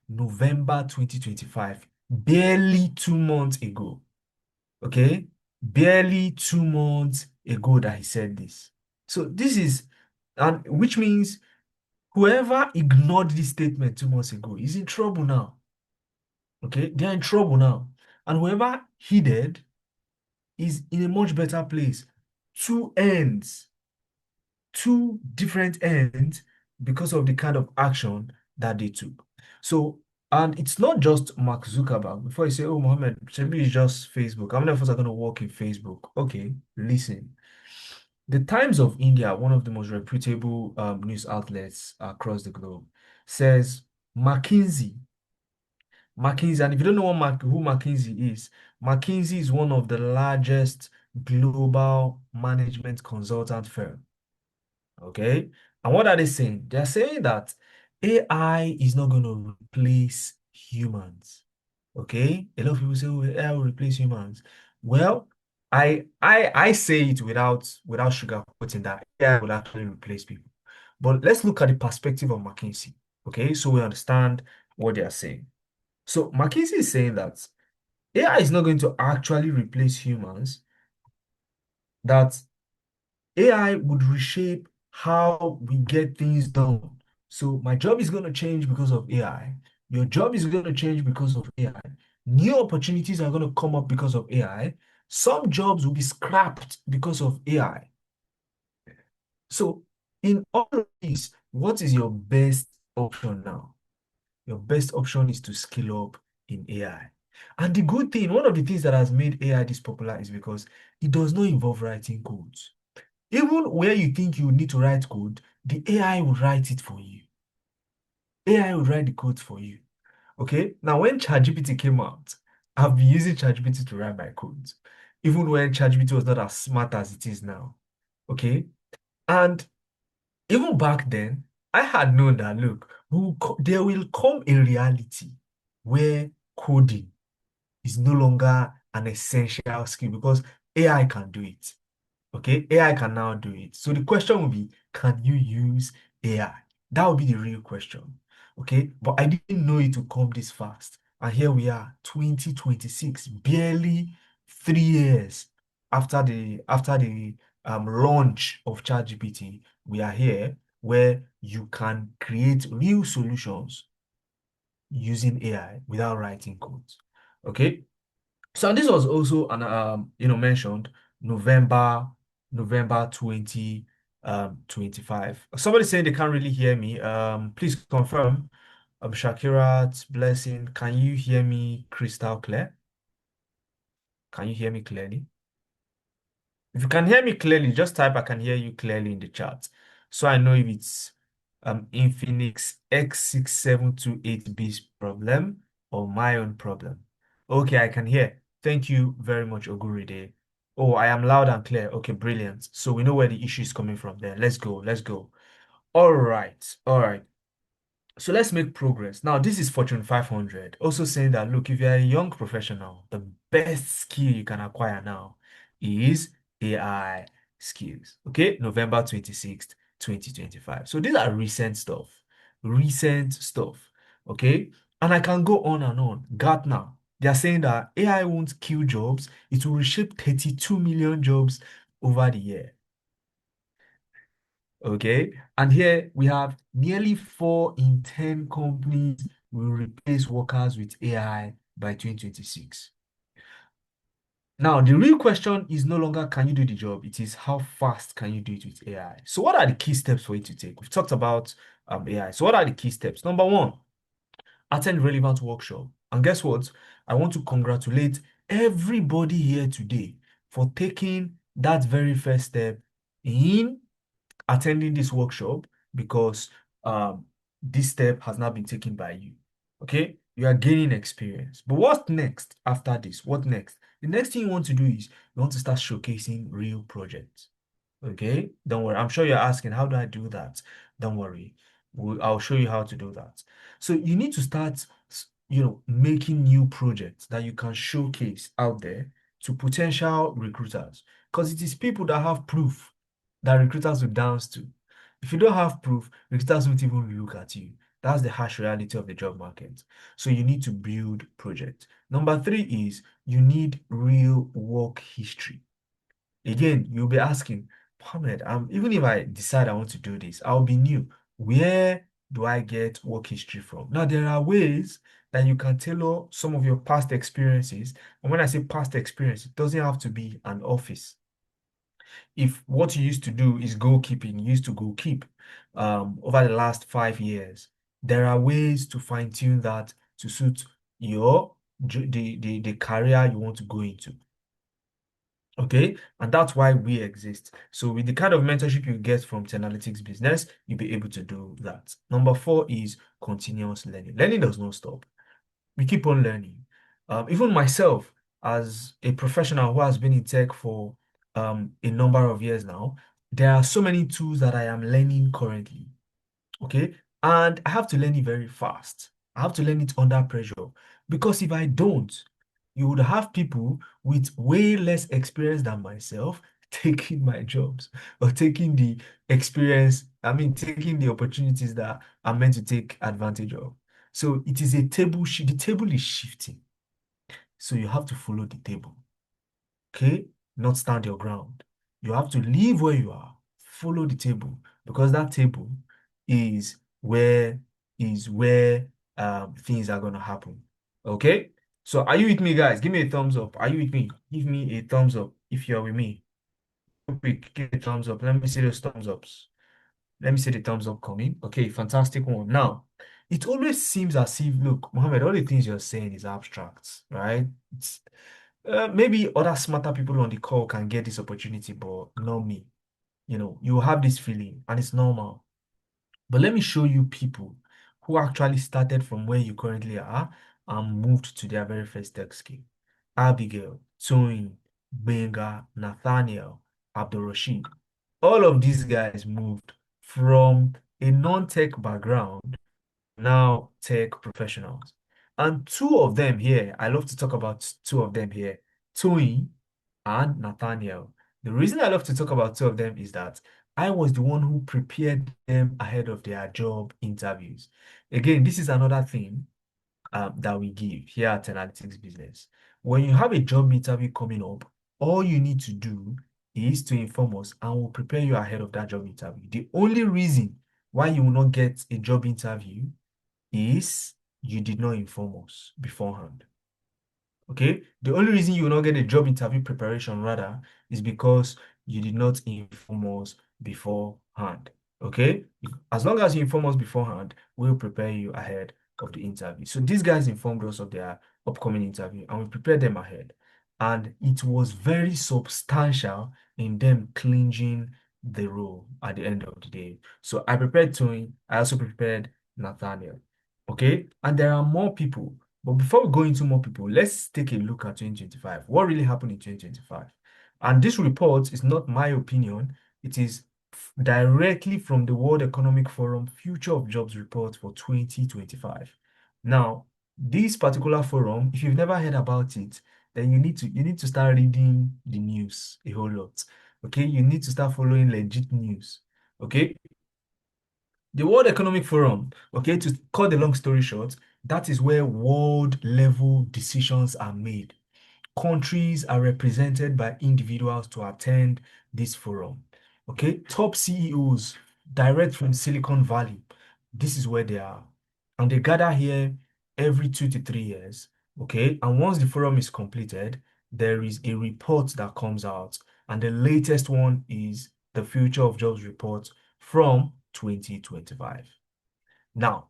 [SPEAKER 2] November 2025, barely 2 months ago. Okay, barely 2 months ago that he said this. So this is, and which means whoever ignored this statement 2 months ago is in trouble now. Okay, they're in trouble now. And whoever heeded is in a much better place. Two ends, two different ends because of the kind of action that they took. So, and it's not just Mark Zuckerberg. Before you say, oh, Mohammed, maybe it's just Facebook. How many of us are going to work in Facebook? Okay, listen. The Times of India, one of the most reputable news outlets across the globe, says McKinsey. McKinsey, and if you don't know who McKinsey is one of the largest global management consultant firm. Okay. And what are they saying? They're saying that AI is not going to replace humans. Okay. A lot of people say, oh, AI will replace humans. Well, I say it without sugarcoating that AI will actually replace people. But let's look at the perspective of McKinsey. Okay, so we understand what they are saying. So McKinsey is saying that AI is not going to actually replace humans, that AI would reshape how we get things done. So my job is going to change because of AI. Your job is going to change because of AI. New opportunities are going to come up because of AI. Some jobs will be scrapped because of AI. So in all of this, what is your best option now? Your best option is to skill up in AI. And the good thing, one of the things that has made AI this popular is because it does not involve writing codes. Even where you think you need to write code, the AI will write it for you. AI will write the code for you. Okay? Now, when ChatGPT came out, I've been using ChatGPT to write my codes, even when ChatGPT was not as smart as it is now. Okay? And even back then, I had known that, look, there will come a reality where coding is no longer an essential skill because AI can do it. Okay, AI can now do it. So the question will be, can you use AI? That would be the real question. Okay, but I didn't know it would come this fast. And here we are, 2026, barely 3 years after the launch of ChatGPT. We are here where you can create real solutions using AI without writing codes. Okay, so this was also an mentioned November November 2025. Somebody saying they can't really hear me. Please confirm. Shakirat, Blessing, can you hear me crystal clear? Can you hear me clearly? If you can hear me clearly, just type I can hear you clearly in the chat. So I know if it's Infinix X6728B's problem or my own problem. Okay, I can hear. Thank you very much, Oguride. Oh, I am loud and clear. Okay, brilliant. So we know where the issue is coming from there. Let's go. Let's go. All right. All right. So let's make progress. Now, this is Fortune 500. Also saying that, look, if you're a young professional, the best skill you can acquire now is AI skills. Okay, November 26th, 2025. So these are recent stuff. Recent stuff. Okay. And I can go on and on. Gartner, they're saying that AI won't kill jobs, it will reshape 32 million jobs over the year. Okay. And here we have nearly 4 in 10 companies will replace workers with AI by 2026. Now, the real question is no longer can you do the job, it is how fast can you do it with AI. So, what are the key steps for you to take? We've talked about AI. So, what are the key steps? Number one, attend relevant workshop. And guess what? I want to congratulate everybody here today for taking that very first step in attending this workshop because this step has not been taken by you. Okay, you are gaining experience. But what's next after this? What next? The next thing you want to do is you want to start showcasing real projects. Okay, don't worry. I'm sure you're asking, how do I do that? Don't worry. I'll show you how to do that. So you need to start, making new projects that you can showcase out there to potential recruiters because it is people that have proof that recruiters will dance to. If you don't have proof, recruiters won't even look at you. That's the harsh reality of the job market. So you need to build projects. Number three is you need real work history. Again, you'll be asking, Mohammed, even if I decide I want to do this, I'll be new. Where do I get work history from? Now, there are ways that you can tailor some of your past experiences. And when I say past experience, it doesn't have to be an office. If what you used to do is goalkeeping, you used to goalkeep over the last 5 years, there are ways to fine-tune that to suit your the career you want to go into. Okay, and that's why we exist. So with the kind of mentorship you get from Analytics business, you'll be able to do that. Number four is continuous learning. Learning does not stop. We keep on learning. Even myself, as a professional who has been in tech for a number of years now, there are so many tools that I am learning currently. Okay, and I have to learn it very fast. I have to learn it under pressure because if I don't, you would have people with way less experience than myself taking my jobs or taking the experience, taking the opportunities that I'm meant to take advantage of. So it is a table shift. The table is shifting. So you have to follow the table. Okay? Not stand your ground. You have to leave where you are, follow the table, because that table is where things are gonna happen. Okay? So are you with me, guys? Give me a thumbs up. Are you with me? Give me a thumbs up if you're with me. Quick, give a thumbs up. Let me see those thumbs ups. Let me see the thumbs up coming. Okay, fantastic one. Now, it always seems as if, look, Mohammed, all the things you're saying is abstract, right? Maybe other smarter people on the call can get this opportunity, but not me. You have this feeling, and it's normal. But let me show you people who actually started from where you currently are and moved to their very first tech skill. Abigail, Tony, Benga, Nathaniel, Abdul Rashid. All of these guys moved from a non-tech background, now tech professionals. And two of them here, I love to talk about two of them here, Tony and Nathaniel. The reason I love to talk about two of them is that I was the one who prepared them ahead of their job interviews. Again, this is another thing that we give here at Analytics Business. When you have a job interview coming up, all you need to do is to inform us and we'll prepare you ahead of that job interview. The only reason why you will not get a job interview is you did not inform us beforehand. Okay, the only reason you will not get a job interview preparation rather is because you did not inform us beforehand. Okay, as long as you inform us beforehand, we'll prepare you ahead of the interview. So these guys informed us of their upcoming interview and we prepared them ahead. And it was very substantial in them clinging the role at the end of the day. So I prepared Tony, I also prepared Nathaniel. Okay, and there are more people. But before we go into more people, let's take a look at 2025. What really happened in 2025? And this report is not my opinion. It is directly from the World Economic Forum Future of Jobs report for 2025. Now, this particular forum, if you've never heard about it, then you need to start reading the news a whole lot. Okay, you need to start following legit news. Okay, the World Economic Forum, okay, to cut the long story short, that is where world level decisions are made. Countries are represented by individuals to attend this forum. Okay, top CEOs direct from Silicon Valley. This is where they are. And they gather here every 2 to 3 years. Okay, and once the forum is completed, there is a report that comes out. And the latest one is the Future of Jobs report from 2025. Now,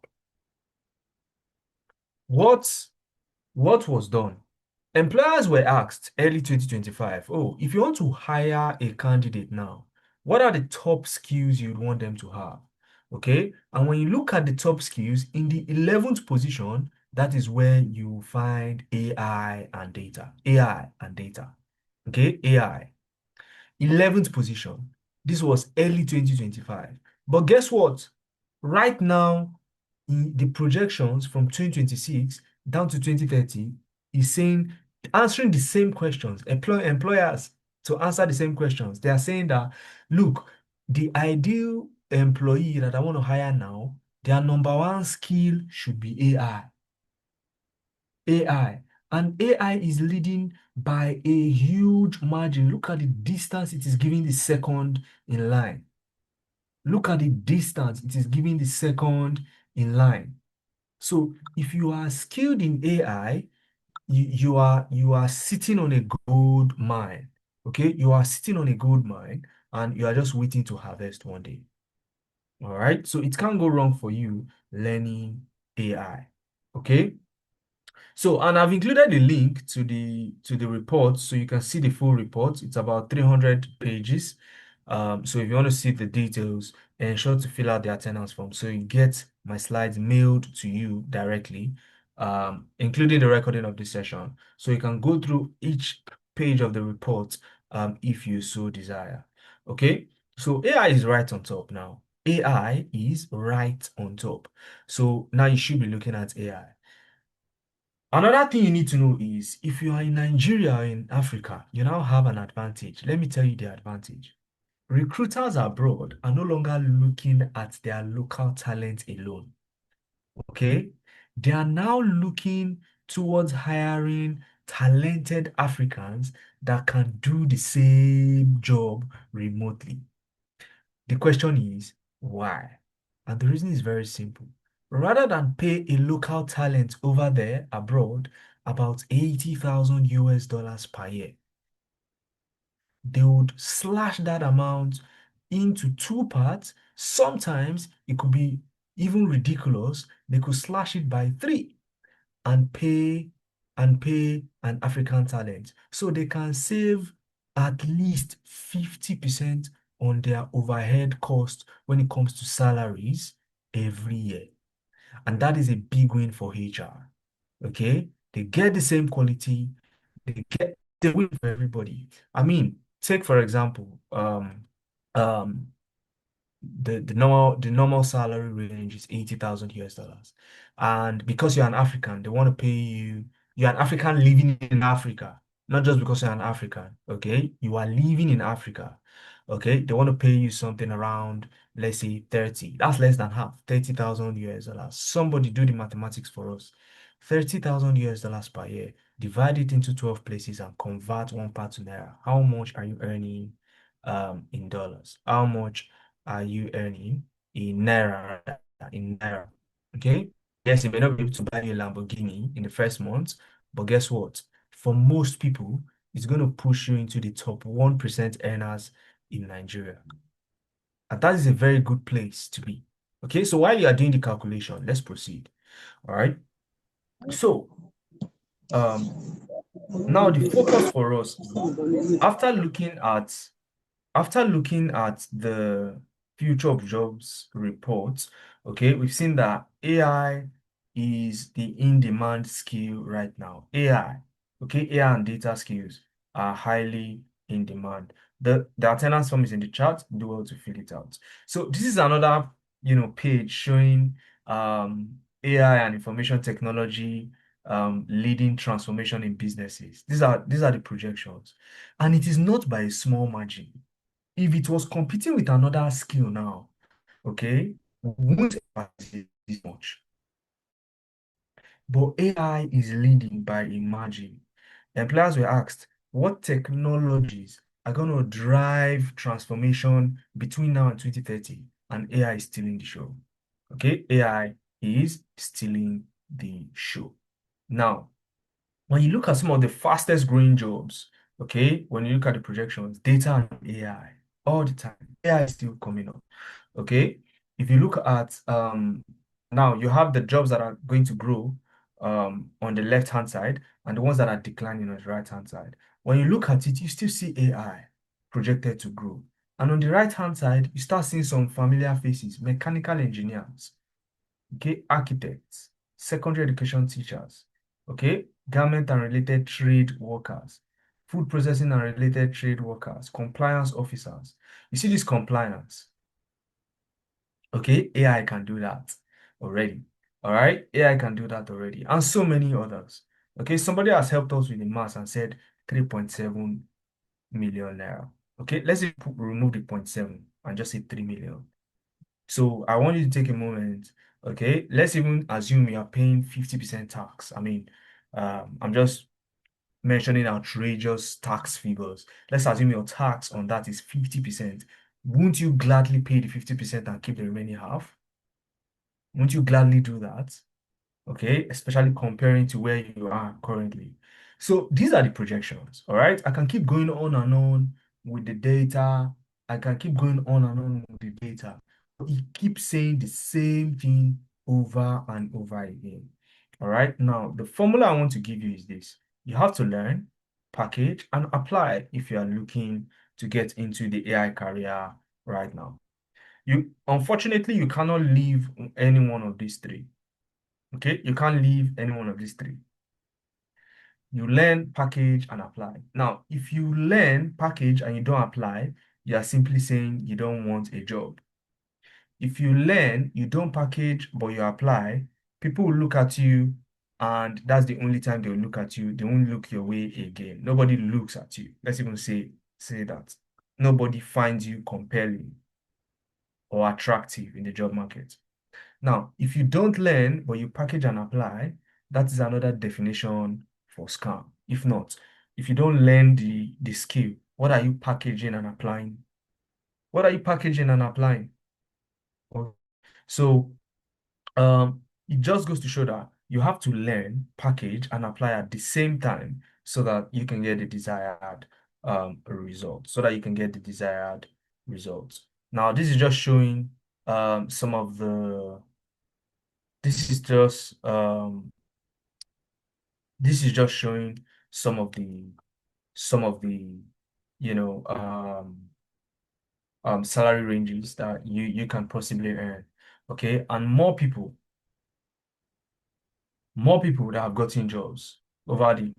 [SPEAKER 2] what what was done? Employers were asked early 2025, oh, if you want to hire a candidate now, what are the top skills you'd want them to have? Okay. And when you look at the top skills, in the 11th position, that is where you find AI and data. AI and data. Okay. AI. 11th position. This was early 2025. But guess what? Right now, in the projections from 2026 down to 2030 is saying, answering the same questions, employers to answer the same questions. They are saying that, look, the ideal employee that I want to hire now, their number one skill should be AI. AI. And AI is leading by a huge margin. Look at the distance it is giving the second in line. Look at the distance it is giving the second in line. So if you are skilled in AI, you are sitting on a gold mine. Okay, you are sitting on a gold mine and you are just waiting to harvest one day. All right, so it can't go wrong for you learning AI. Okay. So, and I've included the link to the report so you can see the full report. It's about 300 pages. So if you want to see the details, ensure to fill out the attendance form so you get my slides mailed to you directly, including the recording of this session. So you can go through each page of the report if you so desire. Okay, so AI is right on top now. AI is right on top. So now you should be looking at AI. Another thing you need to know is if you are in Nigeria or in Africa, you now have an advantage. Let me tell you the advantage. Recruiters abroad are no longer looking at their local talent alone. Okay? They are now looking towards hiring talented Africans that can do the same job remotely. The question is, why? And the reason is very simple. Rather than pay a local talent over there abroad about 80,000 US dollars per year, they would slash that amount into two parts. Sometimes it could be even ridiculous. They could slash it by three and pay an African talent. So they can save at least 50% on their overhead cost when it comes to salaries every year. And that is a big win for HR. Okay? They get the same quality, they get the win for everybody. I mean, take for example, um the normal salary range is 80,000 US dollars. And because you're an African, they want to pay you, you're an African living in Africa, not just because you're an African, okay? You are living in Africa, okay? They want to pay you something around, let's say 30. That's less than half, 30,000 US dollars. Somebody do the mathematics for us. 30,000 US dollars per year. Divide it into 12 places and convert one part to naira. How much are you earning in dollars? How much are you earning in naira? In naira, okay? Yes, you may not be able to buy a Lamborghini in the first month, but guess what? For most people, it's going to push you into the top 1% earners in Nigeria. And that is a very good place to be. Okay, so while you are doing the calculation, let's proceed. All right. So, um, now the focus for us is after looking at the future of jobs report, okay, we've seen that AI is the in-demand skill right now. AI, okay, AI and data skills are highly in demand. The attendance form is in the chat. Do well to fill it out. So this is another, page showing AI and information technology leading transformation in businesses. These are the projections, and it is not by a small margin. If it was competing with another skill now, okay, we won't emphasize this much. But AI is leading by a margin. Employers were asked what technologies are going to drive transformation between now and 2030, and AI is stealing the show. Okay, AI is stealing the show. Now, when you look at some of the fastest growing jobs, okay, when you look at the projections, data and AI, all the time, AI is still coming up. Okay, if you look at now you have the jobs that are going to grow on the left hand side and the ones that are declining on the right hand side. When you look at it, you still see AI projected to grow. And on the right hand side, you start seeing some familiar faces, mechanical engineers, okay, architects, secondary education teachers, okay, garment and related trade workers, food processing and related trade workers, compliance officers. You see this compliance. Okay, AI can do that already. All right, AI can do that already, and so many others. Okay, somebody has helped us with the maths and said 3.7 million naira. Okay, let's remove the point 7 and just say 3 million. So I want you to take a moment. Okay, let's even assume you are paying 50% tax. I mean, I'm just mentioning outrageous tax figures. Let's assume your tax on that is 50%. Won't you gladly pay the 50% and keep the remaining half? Won't you gladly do that? Okay, especially comparing to where you are currently. So these are the projections, all right? I can keep going on and on with the data. I can keep going on and on with the data. It keeps saying the same thing over and over again. All right, now the formula I want to give you is this. You have to learn, package, and apply if you are looking to get into the AI career right now. Unfortunately, you cannot leave any one of these three. Okay, you can't leave any one of these three. You learn, package, and apply. Now, if you learn, package, and you don't apply, you are simply saying you don't want a job. If you learn, you don't package, but you apply, people will look at you, and that's the only time they will look at you. They won't look your way again. Nobody looks at you. Let's even say that. Nobody finds you compelling or attractive in the job market. Now, if you don't learn, but you package and apply, that is another definition for scam. If not, if you don't learn the skill, what are you packaging and applying? What are you packaging and applying? So it just goes to show that you have to learn, package, and apply at the same time so that you can get the desired result. So that you can get the desired results. Now, this is just showing some of the this is just showing some of the you know salary ranges that you can possibly earn. Okay, and more people that have gotten jobs over the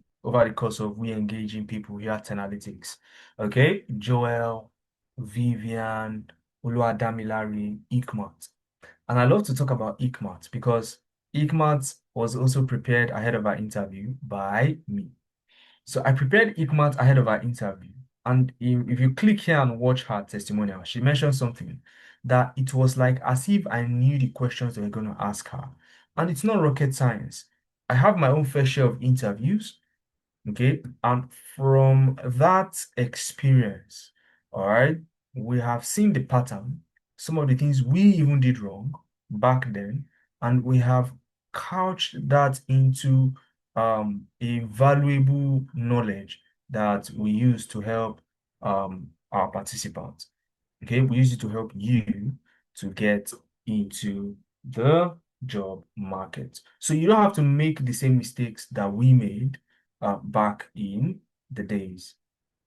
[SPEAKER 2] course of we engaging people here at Analytics. Okay, Joel, Vivian, Oluwadamilare, Ikmat. And I love to talk about Ikmat because Ikmat was also prepared ahead of our interview by me. So I prepared Ikmat ahead of our interview. And if you click here and watch her testimonial, she mentioned something that it was like as if I knew the questions they were going to ask her. And it's not rocket science. I have my own fair share of interviews. Okay. And from that experience, all right, we have seen the pattern, some of the things we even did wrong back then, and we have couched that into a valuable knowledge that we use to help our participants. Okay, we use it to help you to get into the job market. So you don't have to make the same mistakes that we made back in the days.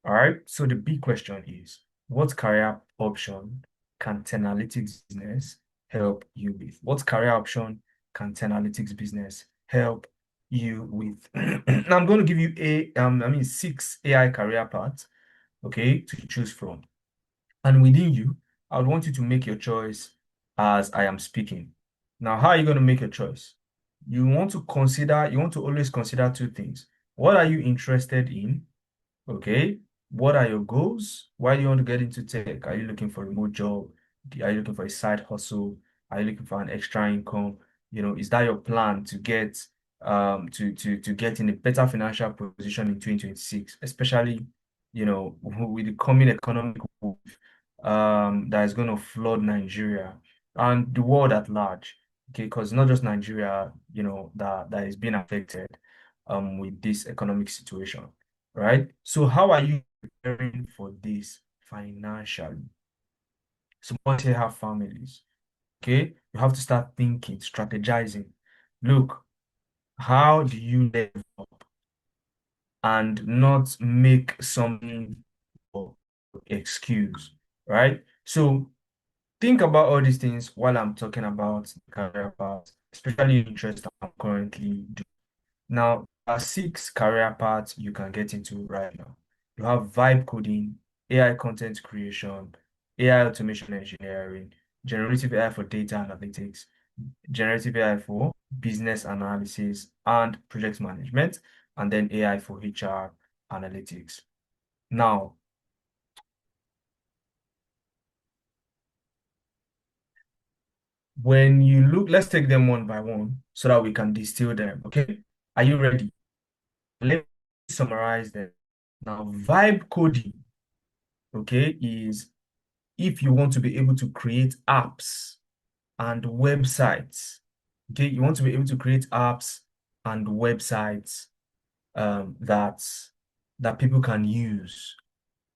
[SPEAKER 2] All right. So the big question is, what career option can Tenalytics business help you with? What career option can Tenalytics business help you with? Now I'm going to give you 6 AI career paths. okay, to choose from. And within you, I would want you to make your choice as I am speaking. Now, how are you going to make your choice? You want to always consider two things. What are you interested in? Okay. What are your goals? Why do you want to get into tech? Are you looking for a remote job? Are you looking for a side hustle? Are you looking for an extra income? Is that your plan to get to get in a better financial position in 2026, especially, with the coming economic wave that is going to flood Nigeria and the world at large. Okay, because not just Nigeria, that is being affected with this economic situation, right? So how are you preparing for this financially? Some of us here have families, okay? You have to start thinking, strategizing. Look, how do you live up and not make something or excuse, right? So think about all these things while I'm talking about the career path, especially interest I'm currently doing. Now, there are six career paths you can get into right now. You have vibe coding, AI content creation, AI automation engineering, generative AI for data analytics, generative AI for business analysis and project management, and then AI for HR analytics. Now, when you look, let's take them one by one so that we can distill them. Okay. Are you ready? Let me summarize them. Now, vibe coding, okay, is if you want to be able to create apps and websites. Okay, you want to be able to create apps and websites that people can use.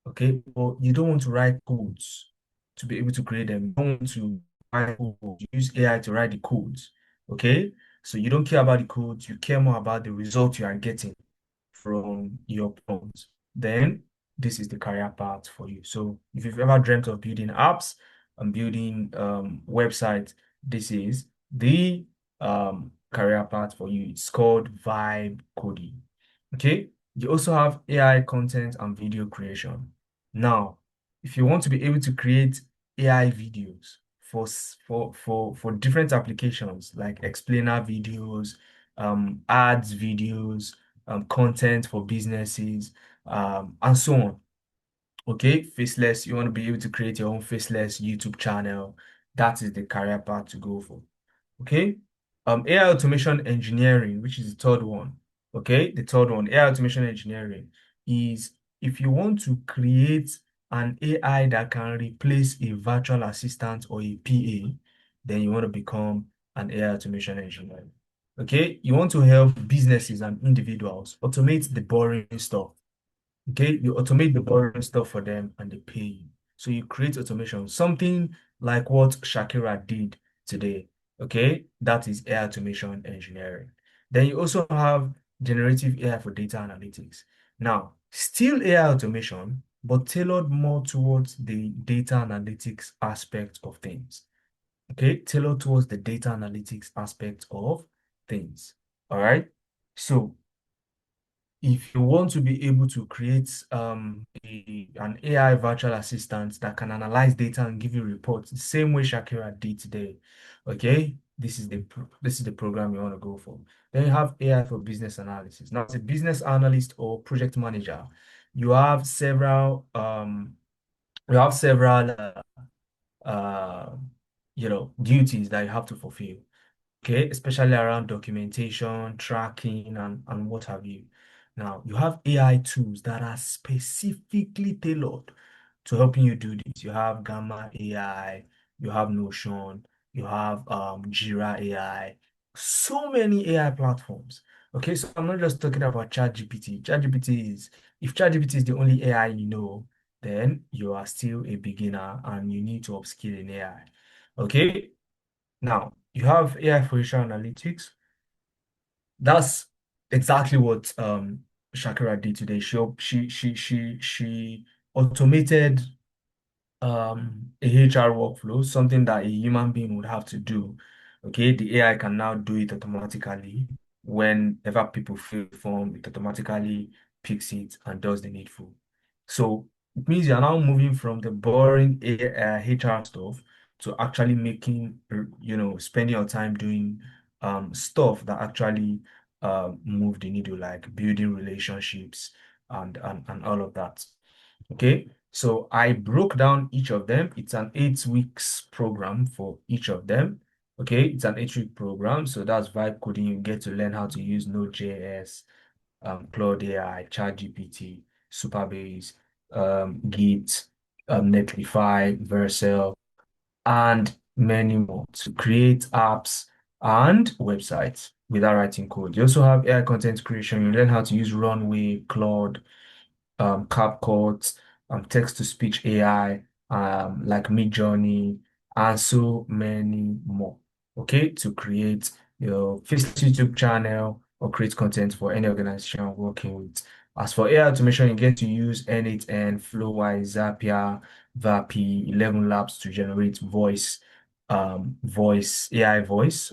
[SPEAKER 2] Okay, but you don't want to write codes to be able to create them. You don't want to write codes, use AI to write the codes. Okay, so you don't care about the codes, you care more about the result you are getting from your prompts, then this is the career path for you. So if you've ever dreamt of building apps and building websites, this is the career path for you. It's called vibe coding. Okay. You also have AI content and video creation. Now, if you want to be able to create AI videos for different applications like explainer videos, ads videos, content for businesses, and so on. Okay, faceless, you want to be able to create your own faceless YouTube channel. That is the career path to go for. Okay, AI automation engineering, which is the third one. Okay, the third one, AI automation engineering, is if you want to create an AI that can replace a virtual assistant or a PA, then you want to become an AI automation engineer. Okay, you want to help businesses and individuals automate the boring stuff. Okay, you automate the boring stuff for them and they pay you. So you create automation, something like what Shakira did today. Okay, that is AI automation engineering. Then you also have generative AI for data analytics. Now, still AI automation, but tailored more towards the data analytics aspect of things. Okay, tailored towards the data analytics aspect of things. All right. So if you want to be able to create an AI virtual assistant that can analyze data and give you reports the same way Shakira did today, okay, this is the program you want to go for. Then you have AI for business analysis. Now, as a business analyst or project manager, you have several you have several uh, duties that you have to fulfill. Okay, especially around documentation, tracking, and what have you. Now, you have AI tools that are specifically tailored to helping you do this. You have Gamma AI, you have Notion, you have Jira AI, so many AI platforms. Okay, so I'm not just talking about ChatGPT. If ChatGPT is the only AI you know, then you are still a beginner and you need to upskill in AI. Okay, now, you have AI for visual analytics. That's exactly what Shakira did today. She automated a HR workflow, something that a human being would have to do. Okay, the AI can now do it automatically. Whenever people fill the form, it automatically picks it and does the needful. So It means you're now moving from the boring HR stuff to actually making, spending your time doing stuff that actually move the needle, like building relationships and all of that. Okay, so I broke down each of them. It's an 8 weeks program for each of them. Okay, it's an 8 week program. So that's vibe coding. You get to learn how to use Node.js, Claude AI, ChatGPT, Supabase, Git, Netlify, Vercel, and many more to create apps and websites without writing code. You also have AI content creation. You learn how to use Runway, Claude, CapCut, text-to-speech AI, like Midjourney, and so many more. Okay, to create your first YouTube channel or create content for any organization working with. As for AI automation, you get to use N8N, Flowise, Zapier, VAPI, 11 Labs to generate AI voice,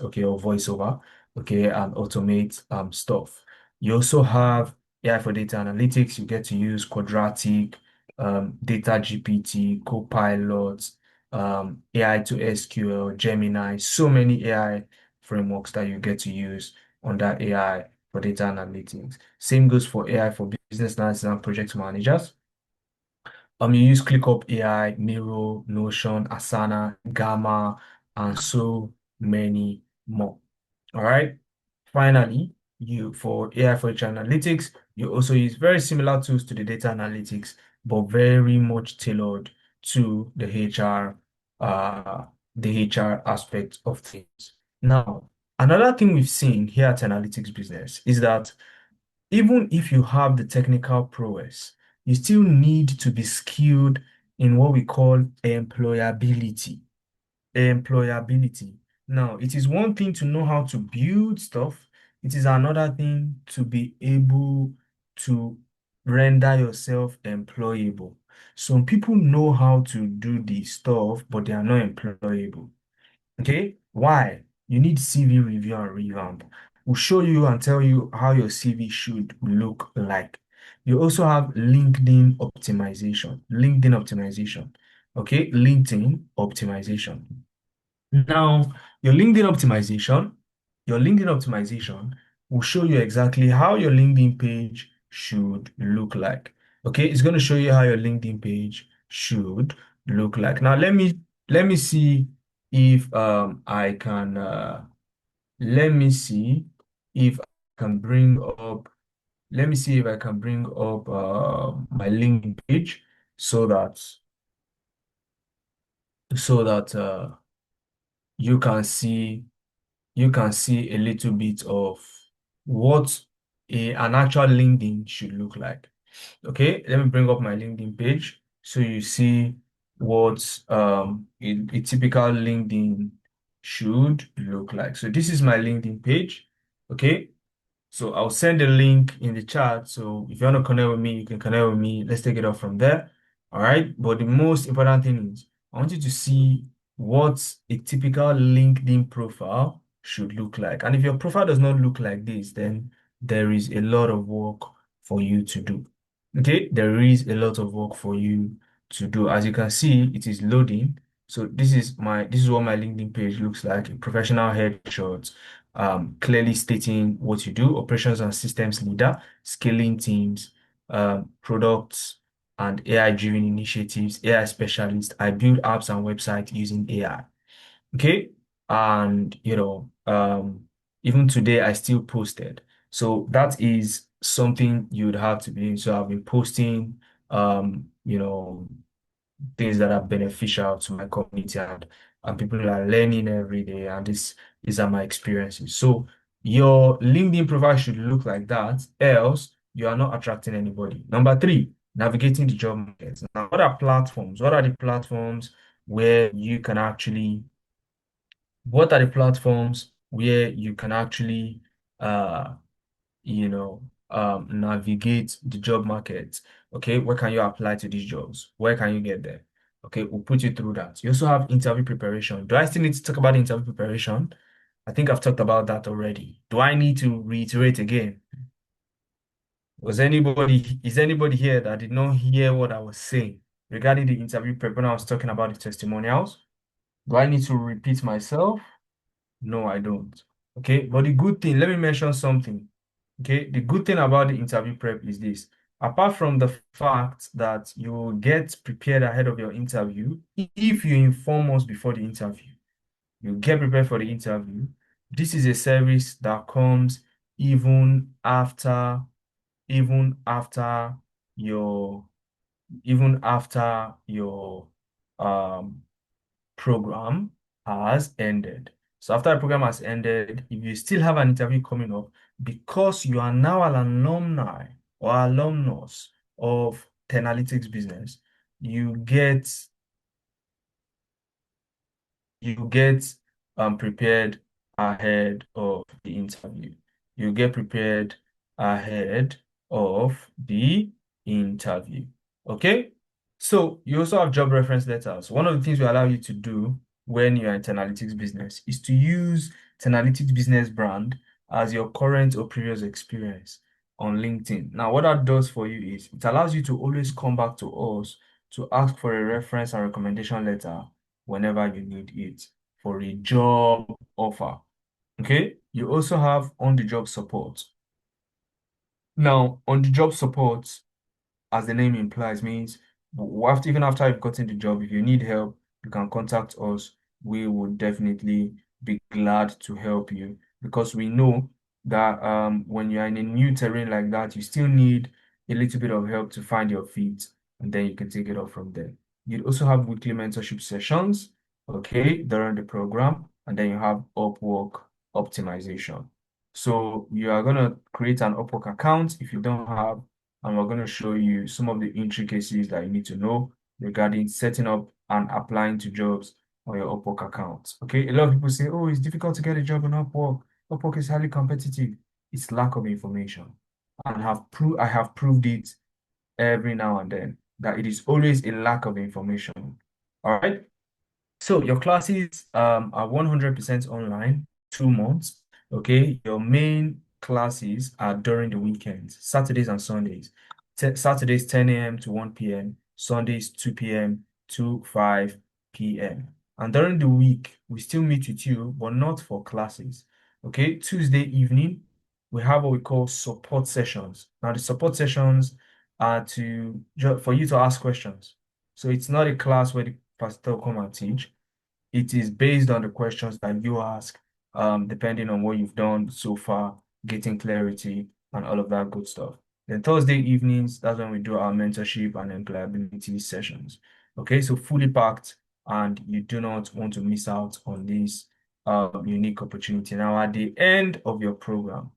[SPEAKER 2] okay, or voiceover, okay, and automate stuff. You also have AI for data analytics. You get to use Quadratic, Data GPT, Copilot, AI to SQL, Gemini, so many AI frameworks that you get to use under AI for data analytics. Same goes for AI for business analysts and project managers. You use ClickUp AI, Miro, Notion, Asana, Gamma, and so many more. All right. Finally, you for AI for HR analytics, you also use very similar tools to the data analytics, but very much tailored to the HR aspect of things. Now, another thing we've seen here at Analytics Business is that even if you have the technical prowess, you still need to be skilled in what we call employability. Now, it is one thing to know how to build stuff. It is another thing to be able to render yourself employable. Some people know how to do the stuff, but they are not employable. Okay? Why? You need CV review and revamp. We'll show you and tell you how your CV should look like. You also have LinkedIn optimization. LinkedIn optimization. Okay? LinkedIn optimization. Now, your LinkedIn optimization will show you exactly how your LinkedIn page should look like. Okay, it's going to show you how your LinkedIn page should look like. Now, let me see if I can let me see if I can bring up let me see if I can bring up my LinkedIn page so that so that you can see a little bit of what an actual LinkedIn should look like. Okay, let me bring up my LinkedIn page so you see what a typical LinkedIn should look like. So this is my LinkedIn page. Okay, so I'll send a link in the chat. So if you want to connect with me, you can connect with me. Let's take it off from there. All right. But the most important thing is I want you to see what a typical LinkedIn profile should look like. And if your profile does not look like this, then there is a lot of work for you to do. Okay, there is a lot of work for you to do. As you can see, it is loading. So this is what my LinkedIn page looks like, a professional headshot, clearly stating what you do, operations and systems leader, scaling teams, products and AI-driven initiatives, AI specialist. I build apps and websites using AI. Okay. And even today I still posted. So that is something you'd have to be doing. So I've been posting things that are beneficial to my community and people are learning every day. And these are my experiences. So your LinkedIn profile should look like that, else you are not attracting anybody. Number three, navigating the job market. Now, what are platforms? What are the platforms where you can actually uh navigate the job market? Okay, where can you apply to these jobs? Where can you get there? Okay, we'll put you through that. You also have interview preparation. Do I still need to talk about interview preparation? I think I've talked about that already. Do I need to reiterate again? Is anybody here that did not hear what I was saying regarding the interview prep when I was talking about the testimonials? Do I need to repeat myself? No, I don't. Okay, but the good thing, let me mention something. Okay, the good thing about the interview prep is this. Apart from the fact that you will get prepared ahead of your interview, if you inform us before the interview, you get prepared for the interview. This is a service that comes even after, even after your, even after your um program has ended. So after the program has ended, if you still have an interview coming up, because you are now an alumni or alumnus of Tenalytics business, you get you get prepared ahead of the interview. You get prepared ahead of the interview. Okay? So you also have job reference letters. One of the things we allow you to do when you're in Tenalytics business is to use Tenalytics business brand as your current or previous experience on LinkedIn. Now, what that does for you is it allows you to always come back to us to ask for a reference and recommendation letter whenever you need it for a job offer. Okay. You also have on-the-job support. Now, on-the-job support, as the name implies, means even after you've gotten the job, if you need help, you can contact us. We would definitely be glad to help you because we know that when you're in a new terrain like that, you still need a little bit of help to find your feet, and then you can take it off from there. You also have weekly mentorship sessions, okay, during the program, and then you have Upwork optimization. So you are going to create an Upwork account if you don't have, and we're going to show you some of the intricacies that you need to know regarding setting up and applying to jobs on your Upwork account. Okay, a lot of people say, oh, it's difficult to get a job on Upwork. Upwork is highly competitive. It's lack of information. And I have proved it every now and then that it is always a lack of information. All right. So your classes are 100% online, 2 months. Okay, your main classes are during the weekends, Saturdays and Sundays. Saturdays 10 a.m. to 1 p.m., Sundays 2 p.m. to 5 p.m. And during the week, we still meet with you, but not for classes. Okay, Tuesday evening, we have what we call support sessions. Now, the support sessions are for you to ask questions. So it's not a class where the pastor will come and teach. It is based on the questions that you ask, depending on what you've done so far, getting clarity and all of that good stuff. Then Thursday evenings, that's when we do our mentorship and employability sessions. Okay, so fully packed, and you do not want to miss out on this unique opportunity. Now, at the end of your program,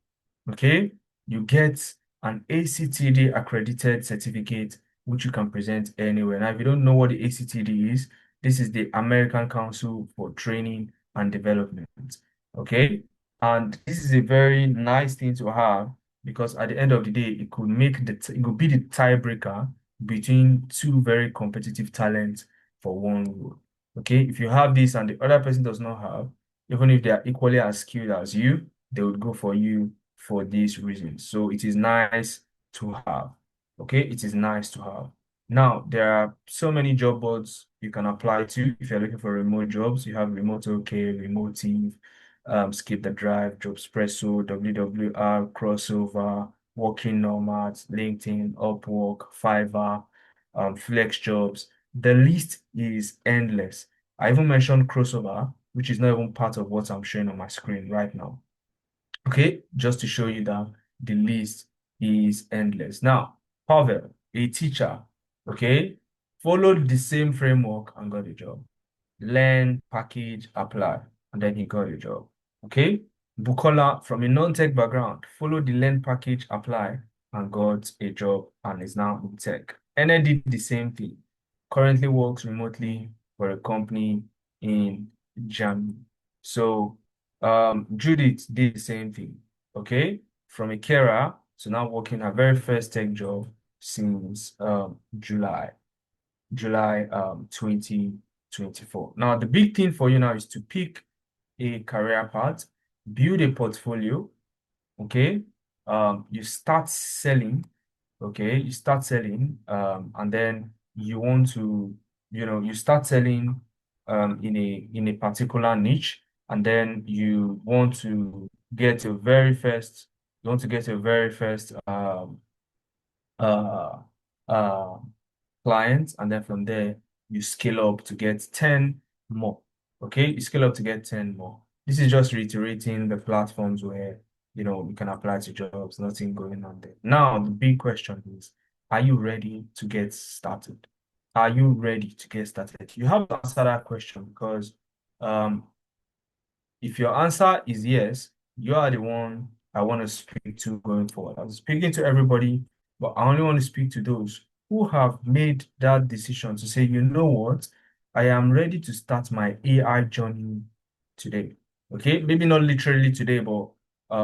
[SPEAKER 2] okay, you get an ACTD accredited certificate, which you can present anywhere. Now, if you don't know what the ACTD is, this is the American Council for Training and Development. Okay. And this is a very nice thing to have because at the end of the day, it could be the tiebreaker between two very competitive talents for one role. Okay. If you have this and the other person does not have, even if they are equally as skilled as you, they would go for you for these reasons. So it is nice to have. Okay. It is nice to have. Now, there are so many job boards you can apply to if you're looking for remote jobs. You have Remote OK, Remote Team, Skip the Drive, Jobspresso, WWR, Crossover, Working Nomads, LinkedIn, Upwork, Fiverr, Flex Jobs. The list is endless. I even mentioned Crossover, which is not even part of what I'm showing on my screen right now. Okay, just to show you that the list is endless. Now, Pavel, a teacher, okay, followed the same framework and got a job. Learn, package, apply, and then he got a job. Okay, Bukola from a non-tech background followed the learn, package, apply, and got a job and is now in tech. Ene did the same thing. Currently works remotely for a company in Germany. So Judith did the same thing, okay? From a carer to now working her very first tech job since July 2024. Now, the big thing for you now is to pick a career path, build a portfolio, okay? You start selling Okay, you start selling, and then you want to, you start selling in a particular niche, and then get your very first, you want to get your very first uh uh clients, and then from there you scale up to get 10 more. Okay, you scale up to get 10 more. This is just reiterating the platforms where you can apply to jobs, nothing going on there. Now, the big question is, are you ready to get started? Are you ready to get started? You have to answer that question because um if your answer is yes, you are the one I want to speak to going forward. I'm speaking to everybody, but I only want to speak to those who have made that decision to say, you know what, I am ready to start my AI journey today. Okay, maybe not literally today, but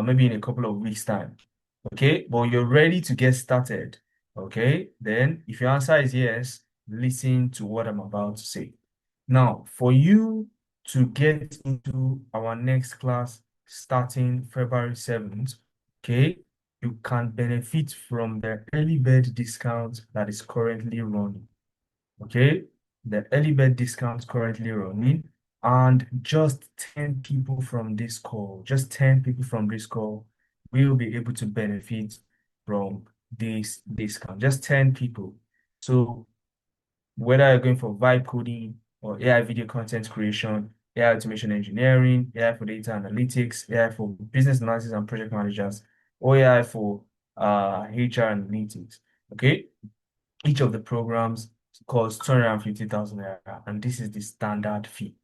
[SPEAKER 2] maybe in a couple of weeks' time. Okay, but you're ready to get started. Okay, then if your answer is yes, listen to what I'm about to say. Now, for you to get into our next class starting February 7th, okay, you can benefit from the early bird discount that is currently running. Okay, the early bird discount currently running, and just 10 people from this call, just 10 people from this call will be able to benefit from this discount. Just 10 people. So whether you're going for vibe coding or AI video content creation, AI automation engineering, AI for data analytics, AI for business analysis and project managers, or AI for HR analytics. Okay, each of the programs costs 250,000 naira, and this is the standard fee.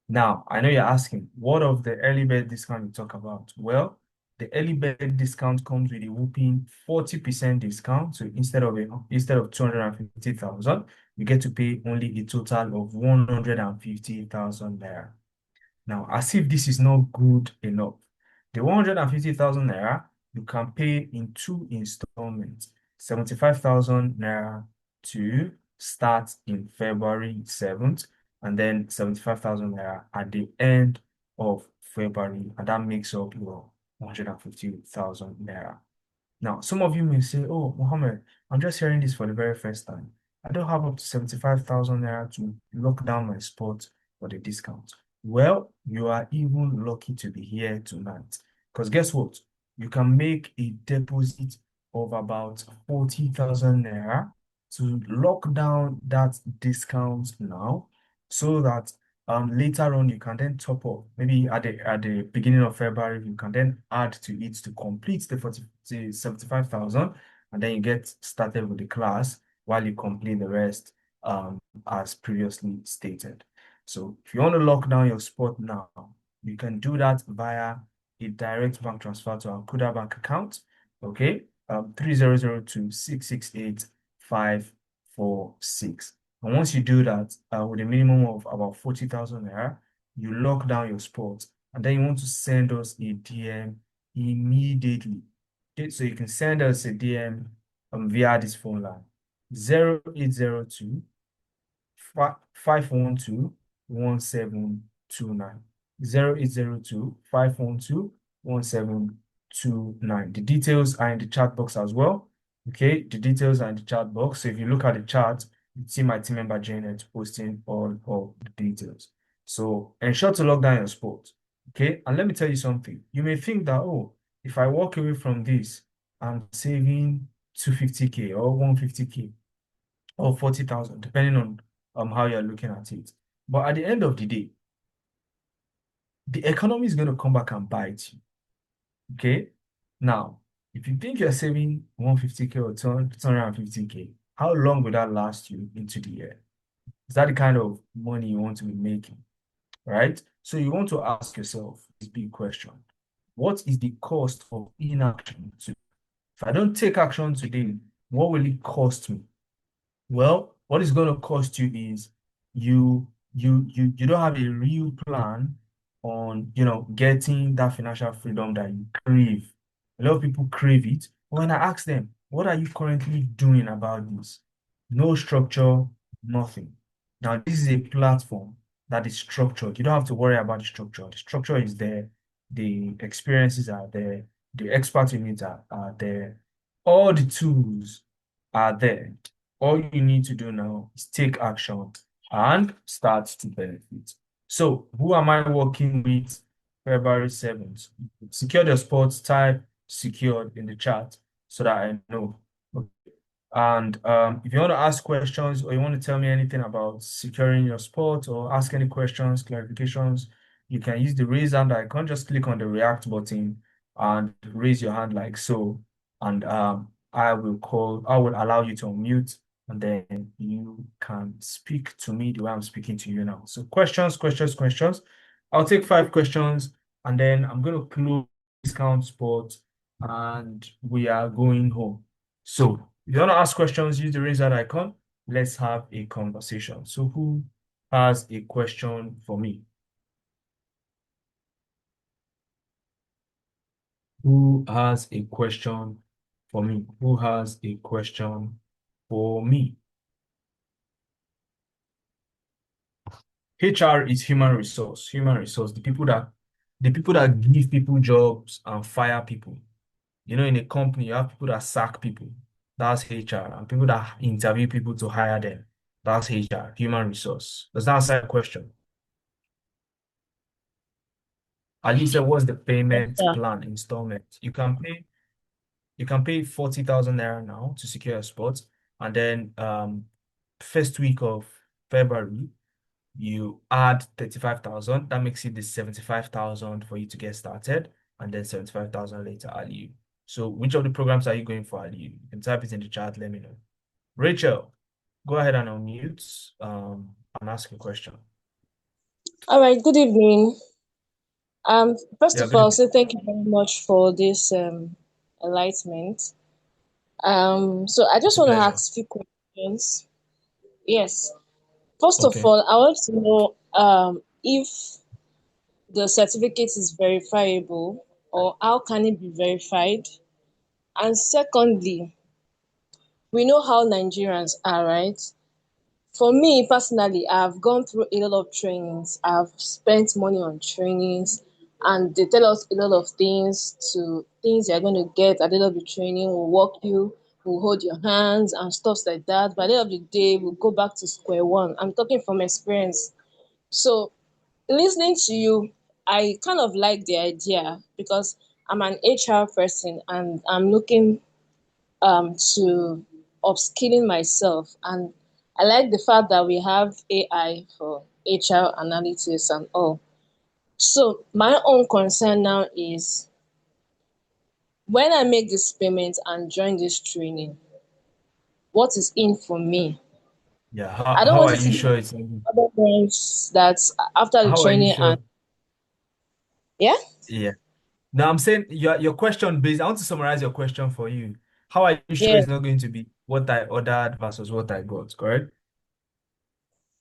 [SPEAKER 2] Now, I know you're asking, what of the early bird discount we talk about? Well, the early bird discount comes with a whooping 40% discount. So instead of 250,000, you get to pay only a total of 150,000 naira. Now, as if this is not good enough, the 150,000 naira you can pay in two installments, 75,000 naira to start in February 7th, and then 75,000 naira at the end of February, and that makes up your 150,000 naira. Now, some of you may say, oh, Mohammed, I'm just hearing this for the very first time. I don't have up to 75,000 naira to lock down my spot for the discount. Well, you are even lucky to be here tonight. Because guess what? You can make a deposit of about 40,000 naira to lock down that discount now, so that later on you can then top up. Maybe at the beginning of February, you can then add to it to complete the 75,000, and then you get started with the class while you complete the rest as previously stated. So if you want to lock down your spot now, you can do that via a direct bank transfer to our Kuda bank account. Okay, 3002-668-546. And once you do that, with a minimum of about 40,000 naira, you lock down your spot, and then you want to send us a DM immediately. Okay, so you can send us a DM via this phone line, 0802 512 1729. 0802 512 1729. The details are in the chat box as well. Okay, the details are in the chat box. So if you look at the chat, you see my team member Janet posting all of the details. So ensure to lock down your spot. Okay, and let me tell you something. You may think that, oh, if I walk away from this, I'm saving 250K or 150K or 40,000, depending on how you're looking at it. But at the end of the day, the economy is going to come back and bite you. Okay. Now, if you think you're saving 150K or 250K, how long will that last you into the year? Is that the kind of money you want to be making? Right? So you want to ask yourself this big question. What is the cost of inaction? So if I don't take action today, what will it cost me? Well, what it's going to cost you is you don't have a real plan on getting that financial freedom that you crave. A lot of people crave it. But when I ask them, what are you currently doing about this? No structure, nothing. Now, this is a platform that is structured. You don't have to worry about the structure. The structure is there, the experiences are there, the experts in it are there. All the tools are there. All you need to do now is take action and start to benefit. So, who am I working with February 7th? Secure your sports, type secured in the chat so that I know. And if you want to ask questions or you want to tell me anything about securing your spot or ask any questions, clarifications, you can use the raise hand icon. Just click on the react button and raise your hand like so. And I will allow you to unmute and then you can speak to me the way I'm speaking to you now. So questions, questions, questions. I'll take 5 questions and then I'm going to close discount spot and we are going home. So if you want to ask questions, use the raise hand icon. Let's have a conversation. So who has a question for me? Who has a question for me? Who has a question for me? HR is human resource. Human resource. The people that give people jobs and fire people. You know, in a company, you have people that sack people. That's HR. And people that interview people to hire them. That's HR, human resource. Does that answer your question? Ali said, what's the payment
[SPEAKER 3] Yeah.
[SPEAKER 2] plan installment? You can pay 40,000 naira now to secure a spot. And then first week of February, you add 35,000. That makes it the 75,000 for you to get started. And then 75,000 later, Ali. So which of the programs are you going for, Ali? You can type it in the chat, let me know. Rachel, go ahead and unmute and ask a question.
[SPEAKER 3] All right, good evening. First
[SPEAKER 2] Yeah,
[SPEAKER 3] of
[SPEAKER 2] good
[SPEAKER 3] all,
[SPEAKER 2] evening.
[SPEAKER 3] say thank you very much for this enlightenment. So I just
[SPEAKER 2] It's a
[SPEAKER 3] want to
[SPEAKER 2] pleasure.
[SPEAKER 3] ask a few questions. Yes. First of
[SPEAKER 2] Okay.
[SPEAKER 3] all, I want to know if the certificate is verifiable or how can it be verified? And secondly, we know how Nigerians are, right? For me personally, I've gone through a lot of trainings. I've spent money on trainings, and they tell us a lot of things you're going to get at the end of the training. Will walk you, will hold your hands, and stuff like that. By the end of the day, we'll go back to square one. I'm talking from experience. So, listening to you, I kind of like the idea because I'm an HR person and I'm looking to upskilling myself. And I like the fact that we have AI for HR analytics and all. So my own concern now is when I make this payment and join this training, what is in for me?
[SPEAKER 2] Yeah.
[SPEAKER 3] I don't
[SPEAKER 2] How
[SPEAKER 3] want
[SPEAKER 2] are
[SPEAKER 3] it to
[SPEAKER 2] you
[SPEAKER 3] be
[SPEAKER 2] sure it's
[SPEAKER 3] other ones that after the
[SPEAKER 2] how are you
[SPEAKER 3] training and
[SPEAKER 2] sure?
[SPEAKER 3] yeah,
[SPEAKER 2] Yeah. Now I'm saying your question based. I want to summarize your question for you. How are you sure
[SPEAKER 3] yeah,
[SPEAKER 2] it's not going to be what I ordered versus what I got, correct?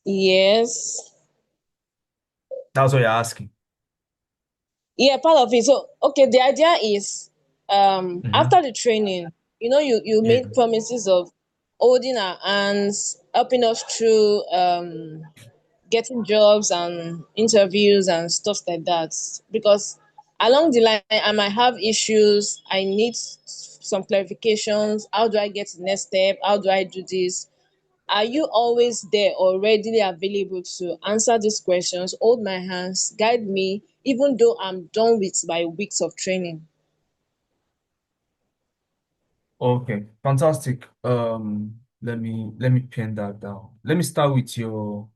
[SPEAKER 3] yes.
[SPEAKER 2] That's what you're asking.
[SPEAKER 3] Yeah, part of it. So, okay, the idea is
[SPEAKER 2] Hmm.
[SPEAKER 3] after the training, you
[SPEAKER 2] Yeah.
[SPEAKER 3] made promises of holding our hands, helping us through getting jobs and interviews and stuff like that. Because along the line, I might have issues. I need some clarifications. How do I get to the next step? How do I do this? Are you always there or readily available to answer these questions, hold my hands, guide me, even though I'm done with my weeks of training?
[SPEAKER 2] Okay. Fantastic. Let me pin that down. Let me start with your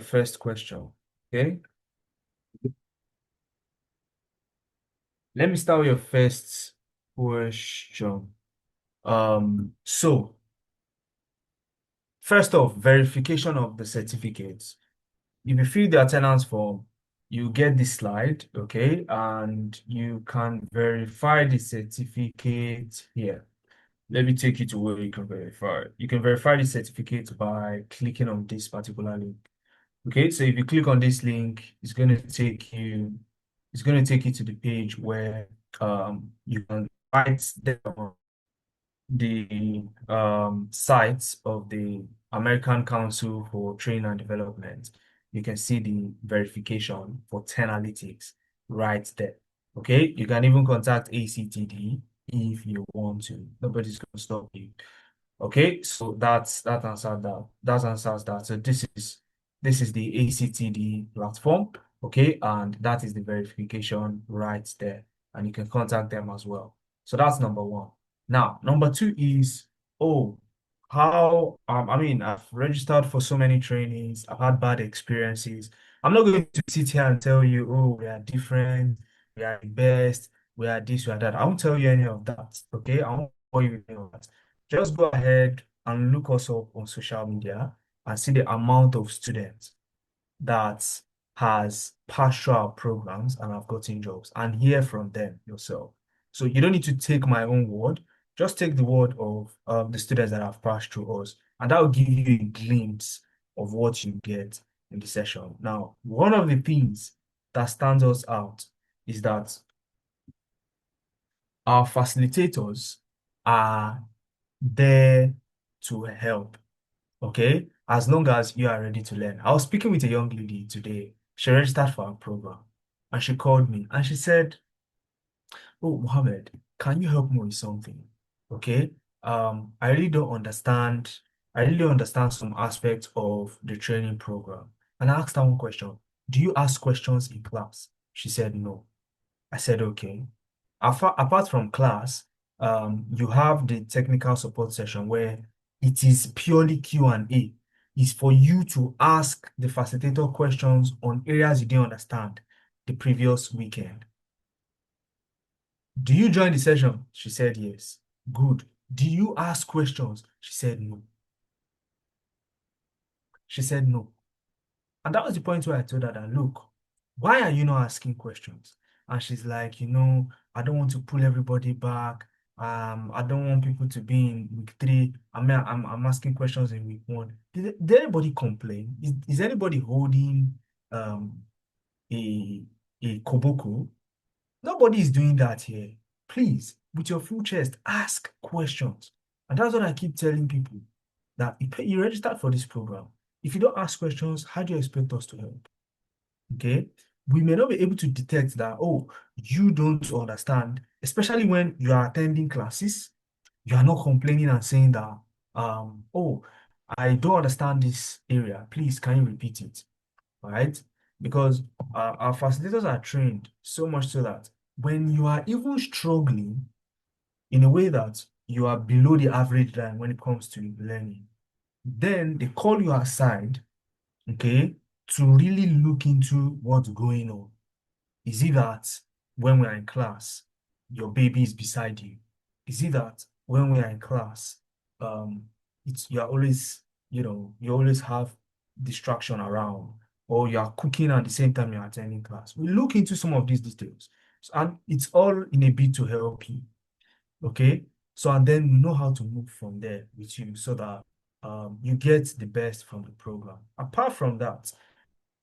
[SPEAKER 2] first question. Okay. Let me start with your first question. So first off, verification of the certificates. If you fill the attendance form, you get this slide, okay, and you can verify the certificate here. Let me take you to where you can verify. You can verify the certificate by clicking on this particular link. Okay, so if you click on this link, it's going to take you to the page where you can write down the sites of the American Council for Training and Development. You can see the verification for 10 analytics right there. Okay, you can even contact ACTD if you want to. Nobody's going to stop you. Okay, so that answers that. That answers that. So this is the ACTD platform. Okay, and that is the verification right there, and you can contact them as well. So that's number one. Now, number two is, oh, how I mean, I've registered for so many trainings. I've had bad experiences. I'm not going to sit here and tell you, oh, we are different, we are the best, we are this, we are that. I won't tell you any of that. Okay, I won't tell you any of that. Just go ahead and look us up on social media and see the amount of students that has passed through our programs and have gotten jobs and hear from them yourself. So you don't need to take my own word, just take the word of the students that have passed through us, and that will give you a glimpse of what you get in the session. Now, one of the things that stands us out is that our facilitators are there to help. Okay, as long as you are ready to learn. I was speaking with a young lady today. She registered for our program and she called me and she said, oh, Mohammed, can you help me with something? Okay. I really don't understand. I really don't understand some aspects of the training program. And I asked her one question. Do you ask questions in class? She said no. I said, okay. Apart from class, you have the technical support session where it is purely Q&A. It's for you to ask the facilitator questions on areas you didn't understand the previous weekend. Do you join the session? She said yes. Good. Do you ask questions? She said no. She said no. And that was the point where I told her that, look, why are you not asking questions? And she's like, I don't want to pull everybody back. I don't want people to be in week 3. I'm asking questions in week 1. Did anybody complain? Is anybody holding um a koboko? Nobody is doing that here. Please, with your full chest, ask questions. And that's what I keep telling people, that you registered for this program. If you don't ask questions, how do you expect us to help? Okay? We may not be able to detect that, oh, you don't understand, especially when you are attending classes. You are not complaining and saying that, oh, I don't understand this area. Please, can you repeat it? Right? Because our facilitators are trained so much so that when you are even struggling in a way that you are below the average line when it comes to learning, then they call you aside, okay, to really look into what's going on. Is it that when we are in class, your baby is beside you? Is it that when we are in class, um, you are always, you always have distraction around, or you are cooking at the same time you're attending class? We look into some of these details, and it's all in a bid to help you. Okay, so and then we know how to move from there with you so that you get the best from the program. Apart from that,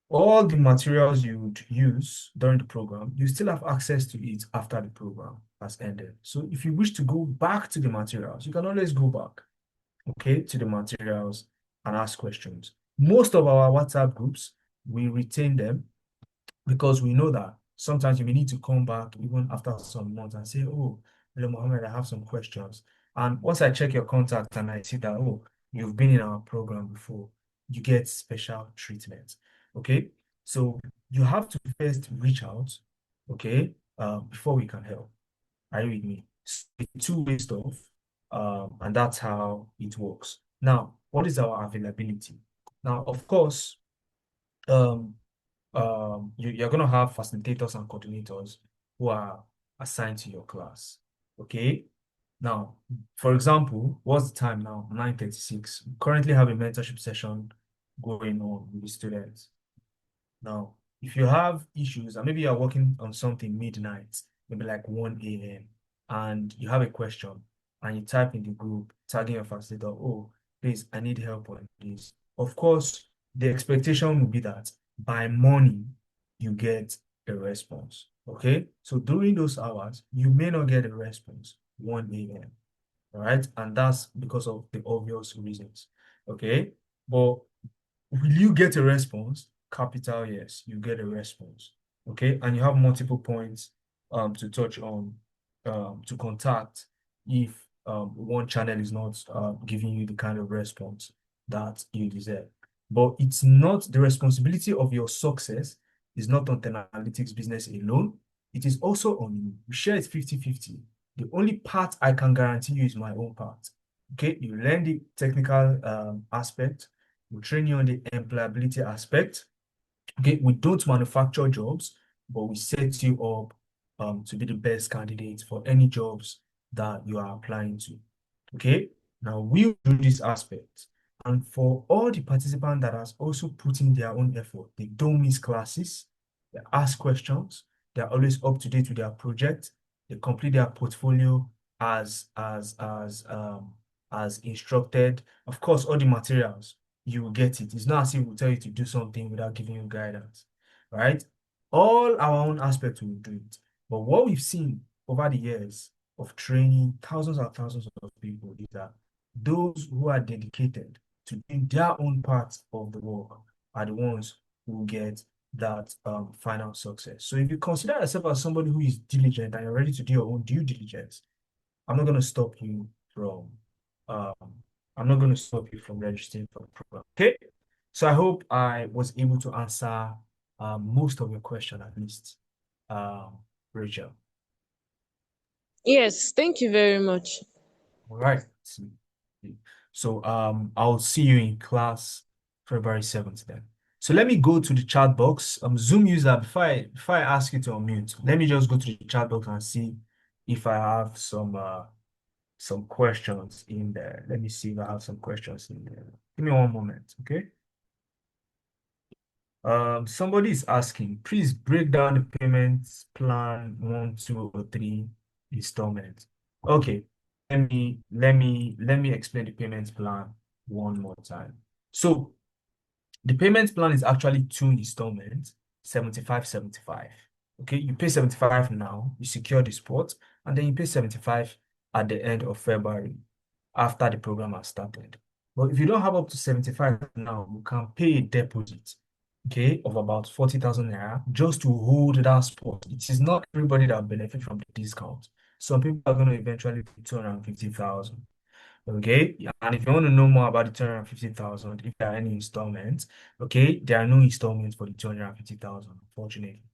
[SPEAKER 2] all the materials you would use during the program, you still have access to it after the program has ended. So if you wish to go back to the materials, you can always go back, okay, to the materials and ask questions. Most of our WhatsApp groups, we retain them because we know that sometimes you may need to come back even after some months and say, oh, hello, Mohammed, I have some questions. And once I check your contact and I see that, oh, you've been in our program before, you get special treatment. Okay. So you have to first reach out, okay, before we can help. Are you with me? It's two-way stuff, and that's how it works. Now, what is our availability? Now, of course, um, you're going to have facilitators and coordinators who are assigned to your class. Okay. Now, for example, what's the time now? 9:36. We currently have a mentorship session going on with the students. Now, if you have issues, and maybe you're working on something midnight, maybe like 1 a.m., and you have a question, and you type in the group, tagging your facilitator, oh, please, I need help on this. Of course, the expectation will be that by morning, you get a response. Okay? So during those hours, you may not get a response 1 a.m. All right? And that's because of the obvious reasons. Okay? But will you get a response? Capital yes, you get a response. Okay, and you have multiple points to touch on to contact if one channel is not giving you the kind of response that you deserve. But it's not the responsibility of your success is not on the analytics business alone. It is also on you. We share it 50-50. The only part I can guarantee you is my own part. Okay, you learn the technical aspect. We train you on the employability aspect. Okay, we don't manufacture jobs, but we set you up to be the best candidate for any jobs that you are applying to. Okay, now we'll do this aspect. And for all the participants that has also put in their own effort, they don't miss classes, they ask questions, they're always up to date with their project, they complete their portfolio as instructed. Of course, all the materials you will get it. It's not as if we tell you to do something without giving you guidance, right? All our own aspects will do it. But what we've seen over the years of training thousands and thousands of people is that those who are dedicated to doing their own part of the work are the ones who get that final success. So if you consider yourself as somebody who is diligent and you're ready to do your own due diligence, I'm not going to stop you from um, I'm not going to stop you from registering for the program. Okay. So I hope I was able to answer most of your question at least, um, Rachel.
[SPEAKER 3] Yes, thank you very much.
[SPEAKER 2] All right. So I'll see you in class February 7th then. So let me go to the chat box. Zoom user, before I ask you to unmute, let me just go to the chat box and see if I have some questions in there. Let me see if I have some questions in there. Give me one moment, okay? Somebody is asking, please break down the payments plan 1, 2, or 3 installments. Okay, let me explain the payments plan one more time. So the payment plan is actually 2 installments, 75, 75. Okay, you pay 75 now, you secure the spot, and then you pay 75 at the end of February after the program has started. But if you don't have up to 75 now, you can pay a deposit, okay, of about 40,000 naira just to hold that spot. It is not everybody that will benefit from the discount. Some people are going to eventually pay 250,000. Okay, and if you want to know more about the 250,000, if there are any installments, okay, there are no installments for the 250,000, unfortunately.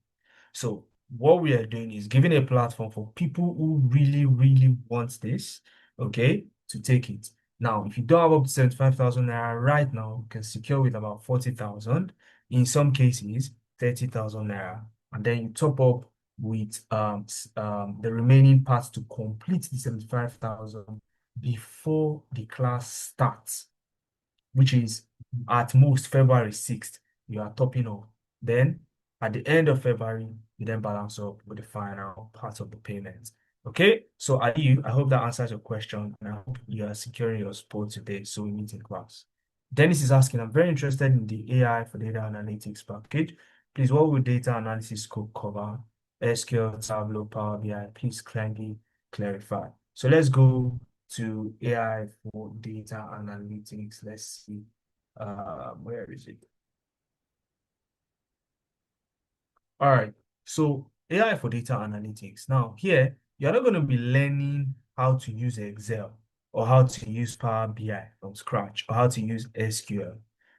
[SPEAKER 2] So what we are doing is giving a platform for people who really, really want this, okay, to take it. Now, if you don't have up to 75,000 naira right now, you can secure with about 40,000, in some cases, 30,000 naira, and then you top up with the remaining parts to complete the 75,000 before the class starts, which is at most February 6th, you are topping up. Then at the end of February, you then balance up with the final part of the payment. Okay, so I hope that answers your question, and I hope you are securing your spot today so we meet in class. Dennis is asking, I'm very interested in the AI for data analytics package. Please, what will data analysis scope cover? SQL, Tableau, Power BI, please kindly clarify. So let's go to AI for data analytics. Let's see. Where is it? All right. So AI for data analytics. Now here, you're not going to be learning how to use Excel or how to use Power BI from scratch or how to use SQL.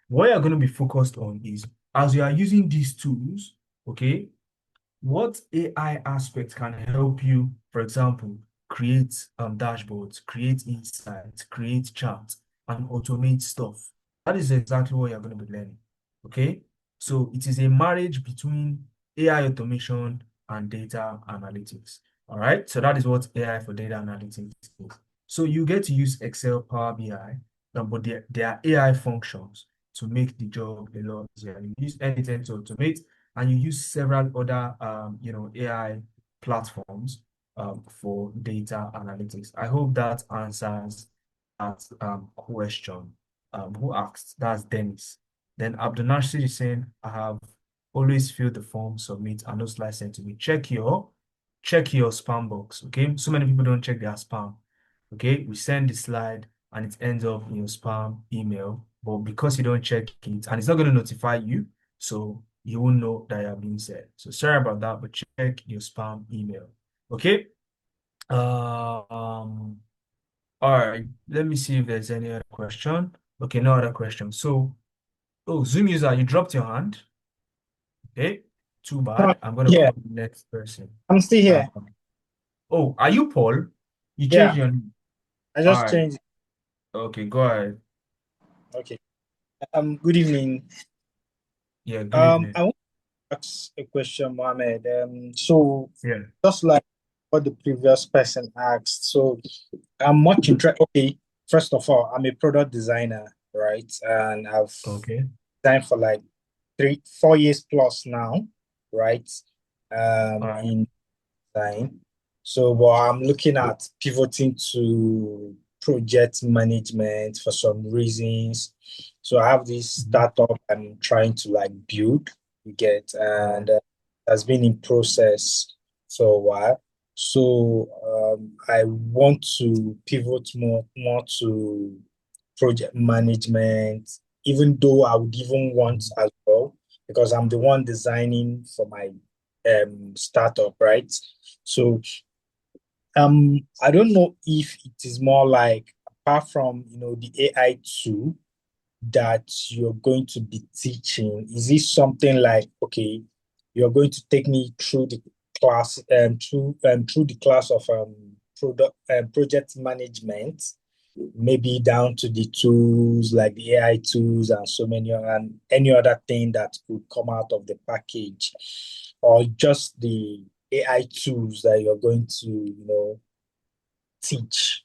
[SPEAKER 2] What you're going to be focused on is as you are using these tools, okay, what AI aspects can help you, for example, create dashboards, create insights, create charts, and automate stuff. That is exactly what you're going to be learning. Okay. So it is a marriage between AI automation and data analytics. All right. So that is what AI for data analytics is. So you get to use Excel, Power BI, but there are AI functions to make the job a lot easier. You use anything to automate, and you use several other AI platforms for data analytics. I hope that answers that question. Who asked? That's Dennis. Then Abdul Nasir is saying, I have always filled the form, submit, and no slide sent to me. Check your spam box. Okay. So many people don't check their spam. Okay, we send the slide and it ends up in your spam email, but because you don't check it, and it's not going to notify you, so you won't know that you are being said. So sorry about that, but check your spam email. Okay. Um, all right. Let me see if there's any other question. Okay, no other question. So, oh, Zoom user, you dropped your hand. Okay, too
[SPEAKER 4] No,
[SPEAKER 2] bad. I'm gonna
[SPEAKER 4] yeah,
[SPEAKER 2] call the next person.
[SPEAKER 4] I'm still here.
[SPEAKER 2] Oh, are you Paul? You
[SPEAKER 4] Yeah,
[SPEAKER 2] changed your name.
[SPEAKER 4] I
[SPEAKER 2] All
[SPEAKER 4] just
[SPEAKER 2] right.
[SPEAKER 4] changed.
[SPEAKER 2] Okay, go ahead.
[SPEAKER 4] Okay. Good evening.
[SPEAKER 2] Yeah, good evening.
[SPEAKER 4] I want to ask a question, Mohammed. So
[SPEAKER 2] Yeah.
[SPEAKER 4] just like what the previous person asked, so I'm much interested. Okay, first of all, I'm a product designer, right? And I've
[SPEAKER 2] Okay.
[SPEAKER 4] designed for like 4 years plus now, right?
[SPEAKER 2] All right.
[SPEAKER 4] In design. So, but I'm looking at pivoting to project management for some reasons. So I have this
[SPEAKER 2] Mhm.
[SPEAKER 4] startup I'm trying to like build, you get,
[SPEAKER 2] All right.
[SPEAKER 4] and has been in process for a while. So I want to pivot more to project management, even though I would even want
[SPEAKER 2] Mhm.
[SPEAKER 4] as well, because I'm the one designing for my startup, right? So I don't know if it is more like apart from the AI tool that you're going to be teaching, is this something like, okay, you're going to take me through the class through the class of product project management, maybe down to the tools like the AI tools and so many and any other thing that could come out of the package, or just the AI tools that you're going to, teach.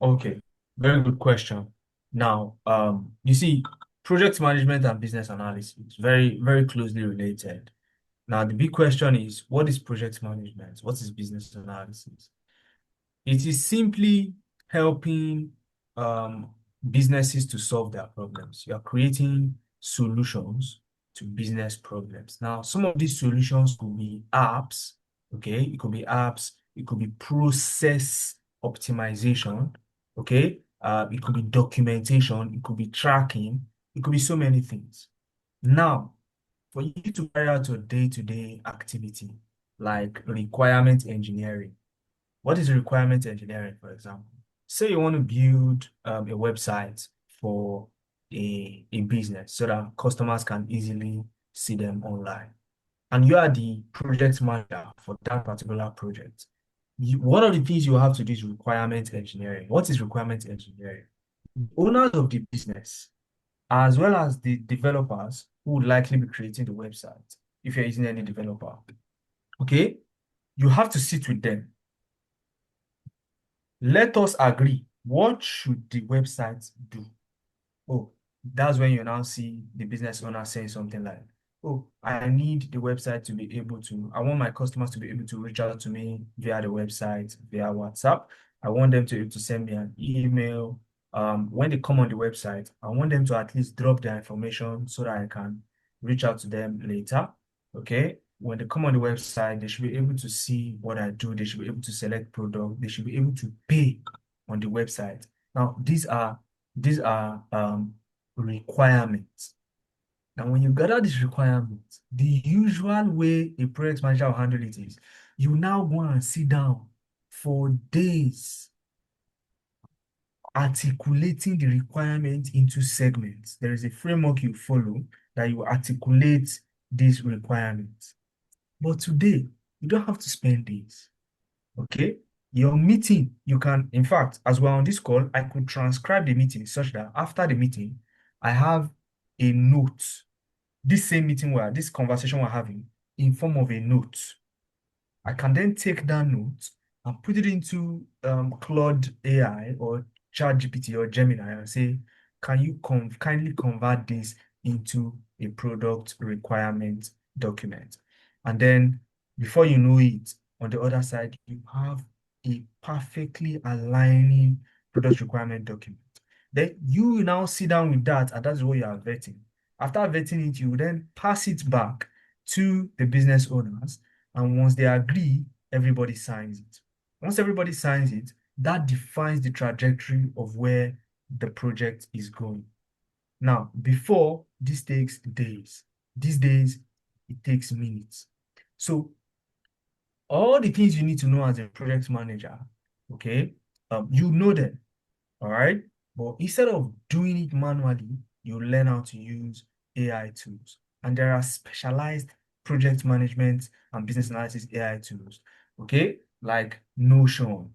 [SPEAKER 2] Okay. Very good question. Now, you see, project management and business analysis very, very closely related. Now, the big question is, what is project management? What is business analysis? It is simply helping um, businesses to solve their problems. You are creating solutions to business problems. Now, some of these solutions could be apps, okay? It could be apps, it could be process optimization, okay? It could be documentation, it could be tracking, it could be so many things. Now, for you to carry out your day-to-day activity, like requirement engineering, what is requirement engineering, for example? Say you want to build a website for a business so that customers can easily see them online. And you are the project manager for that particular project. One of the things you have to do is requirement engineering. What is requirement engineering? Owners of the business, as well as the developers who would likely be creating the website, if you're using any developer, okay, you have to sit with them. Let us agree. What should the website do? Oh, that's when you now see the business owner saying something like, oh, I need the website to be able to, I want my customers to be able to reach out to me via the website, via WhatsApp. I want them to be able to send me an email. When they come on the website, I want them to at least drop their information so that I can reach out to them later. Okay. When they come on the website, they should be able to see what I do. They should be able to select product. They should be able to pay on the website. Now, these are requirements. Now, when you gather these requirements, the usual way a project manager will handle it is you now go and sit down for days articulating the requirement into segments. There is a framework you follow that you articulate these requirements. But today, you don't have to spend days. Okay? Your meeting, you can, in fact, as we're on this call, I could transcribe the meeting such that after the meeting, I have a note, this same meeting where this conversation we're having, in form of a note. I can then take that note and put it into Claude AI or ChatGPT or Gemini and say, can you kindly convert this into a product requirement document? And then before you know it, on the other side, you have a perfectly aligning product requirement document. Then you now sit down with that, and that's what you are vetting. After vetting it, you then pass it back to the business owners, and once they agree, everybody signs it. Once everybody signs it, that defines the trajectory of where the project is going. Now, before, this takes days. These days, it takes minutes. So all the things you need to know as a project manager, okay, you know them, all right? But instead of doing it manually, you learn how to use AI tools. And there are specialized project management and business analysis AI tools, okay? Like Notion,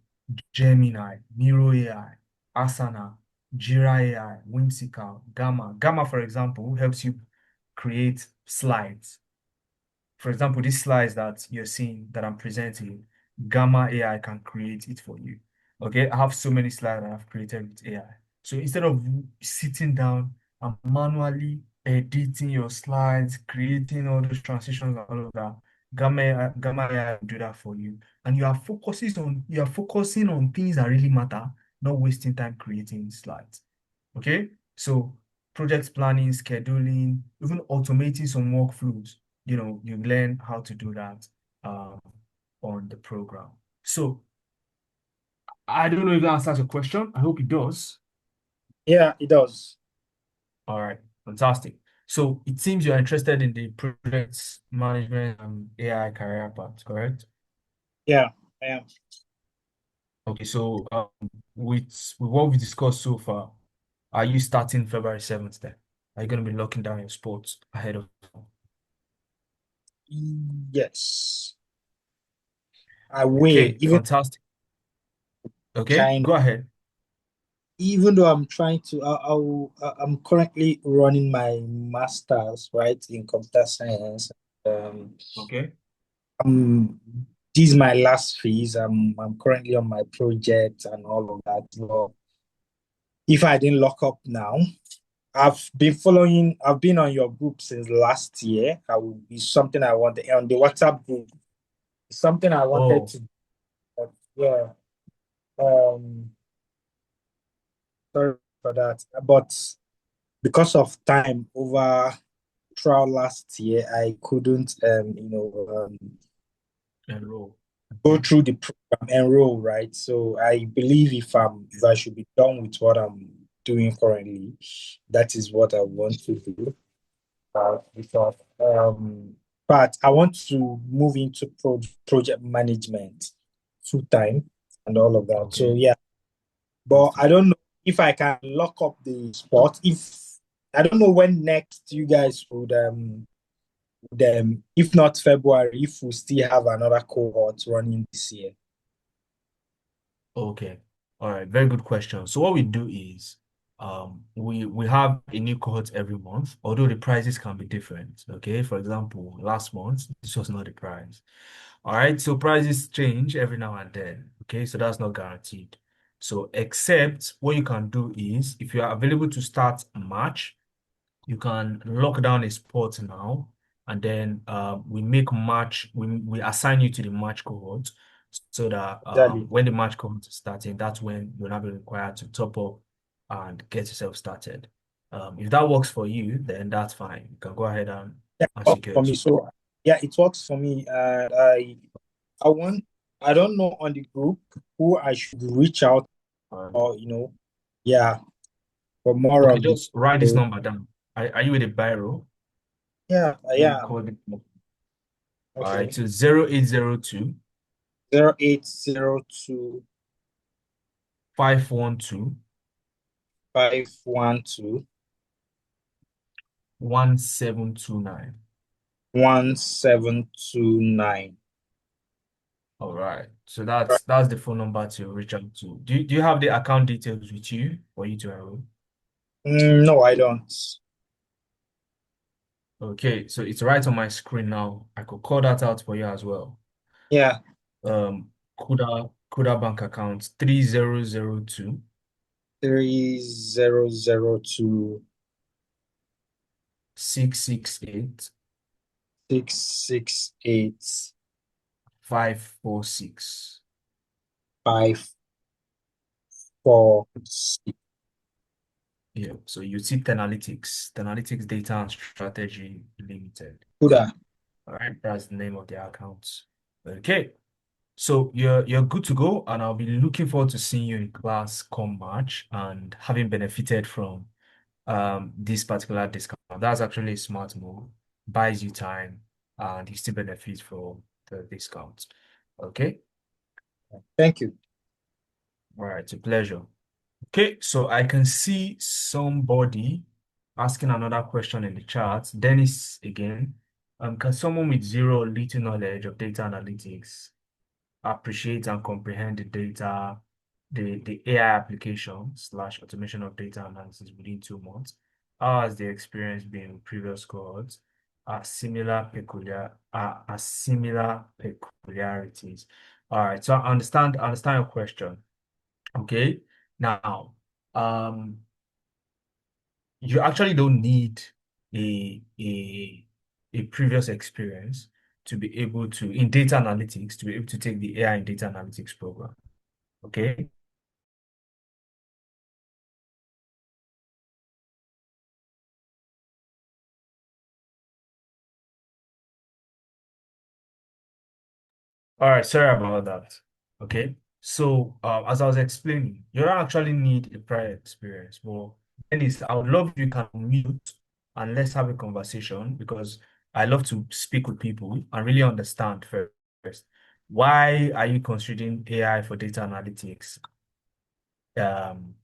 [SPEAKER 2] Gemini, Miro AI, Asana, Jira AI, Whimsical, Gamma. Gamma, for example, helps you create slides. For example, these slides that you're seeing that I'm presenting, Gamma AI can create it for you. Okay, I have so many slides that I've created with AI. So instead of sitting down and manually editing your slides, creating all those transitions and all of that, Gamma AI will do that for you. And you are focusing on things that really matter, not wasting time creating slides. Okay, so project planning, scheduling, even automating some workflows, you learn how to do that um, on the program. So I don't know if that answers your question. I hope it does.
[SPEAKER 4] Yeah, it does.
[SPEAKER 2] All right, fantastic. So it seems you're interested in the project management and AI career path, correct?
[SPEAKER 4] Yeah, I am.
[SPEAKER 2] Okay, so with what we discussed so far, are you starting February 7th then? Are you going to be locking down your sports ahead of time?
[SPEAKER 4] Yes. I will,
[SPEAKER 2] Okay,
[SPEAKER 4] even
[SPEAKER 2] fantastic. Okay,
[SPEAKER 4] kind
[SPEAKER 2] go ahead.
[SPEAKER 4] even though I'm trying to, I'm currently running my master's, right, in computer science. Um,
[SPEAKER 2] Okay.
[SPEAKER 4] I'm, this is my last phase. I'm currently on my project and all of that. Well, if I didn't lock up now, I've been on your group since last year. I will be something I wanted on the WhatsApp group. Something I wanted
[SPEAKER 2] Oh,
[SPEAKER 4] to, yeah. Um, Sorry for that. But because of time over throughout last year, I couldn't,
[SPEAKER 2] enroll.
[SPEAKER 4] go
[SPEAKER 2] Okay.
[SPEAKER 4] through the program, enroll, right? So I believe if I should be done with what I'm doing currently, that is what I want to do. Because, but I want to move into project management full time and all of that. So
[SPEAKER 2] Okay.
[SPEAKER 4] yeah, but
[SPEAKER 2] Fantastic.
[SPEAKER 4] I don't know if I can lock up the spot. If I don't know when next you guys would them if not February, if we still have another cohort running this year.
[SPEAKER 2] Okay. All right. Very good question. So what we do is we have a new cohort every month, although the prices can be different. Okay. For example, last month, this was not the price. All right. So prices change every now and then. Okay. So that's not guaranteed. So except what you can do is if you are available to start March, you can lock down a spot now, and then we assign you to the match cohort so that
[SPEAKER 4] Exactly.
[SPEAKER 2] when the match cohort is starting, that's when you'll not be required to top up and get yourself started. If that works for you, then that's fine. You can go ahead
[SPEAKER 4] Yeah, it
[SPEAKER 2] and
[SPEAKER 4] works
[SPEAKER 2] secure
[SPEAKER 4] for
[SPEAKER 2] your
[SPEAKER 4] me.
[SPEAKER 2] spot.
[SPEAKER 4] So yeah, it works for me. And I want I don't know on the group who I should reach out or yeah, for more
[SPEAKER 2] Okay,
[SPEAKER 4] of the
[SPEAKER 2] just write this
[SPEAKER 4] so,
[SPEAKER 2] number down. Are you with a biro?
[SPEAKER 4] yeah, I
[SPEAKER 2] Let me
[SPEAKER 4] am.
[SPEAKER 2] call it. All right,
[SPEAKER 4] Okay.
[SPEAKER 2] so 0802
[SPEAKER 4] 0802
[SPEAKER 2] 512
[SPEAKER 4] 512
[SPEAKER 2] 1729.
[SPEAKER 4] 1729.
[SPEAKER 2] All right. So that's the phone number to reach out to. Do you have the account details with you for you to enroll?
[SPEAKER 4] No, I don't.
[SPEAKER 2] Okay, so it's right on my screen now. I could call that out for you as well.
[SPEAKER 4] Yeah,
[SPEAKER 2] Kuda bank account 3002
[SPEAKER 4] 3002
[SPEAKER 2] 668
[SPEAKER 4] 668
[SPEAKER 2] 546.
[SPEAKER 4] 546.
[SPEAKER 2] Yeah, so you see Tenalytics Data and Strategy Limited.
[SPEAKER 4] Kuda.
[SPEAKER 2] All right, that's the name of the account. Okay. So you're good to go, and I'll be looking forward to seeing you in class come March and having benefited from this particular discount. That's actually a smart move, buys you time, and you still benefit from the discount. Okay.
[SPEAKER 4] Thank you.
[SPEAKER 2] All right, it's a pleasure. Okay, so I can see somebody asking another question in the chat. Dennis again. Can someone with zero or little knowledge of data analytics appreciate and comprehend the data, the AI application slash automation of data analysis within 2 months? How has the experience been with previous cohorts? Are similar peculiarities? All right, so I understand your question. Okay. Now, um, you actually don't need a a a previous experience to be able to in data analytics to be able to take the AI in data analytics program. Okay. All right, sorry about that. Okay. So, as I was explaining, you don't actually need a prior experience. But Dennis, I would love if you can mute and let's have a conversation because I love to speak with people and really understand first. Why are you considering AI for data analytics? Um,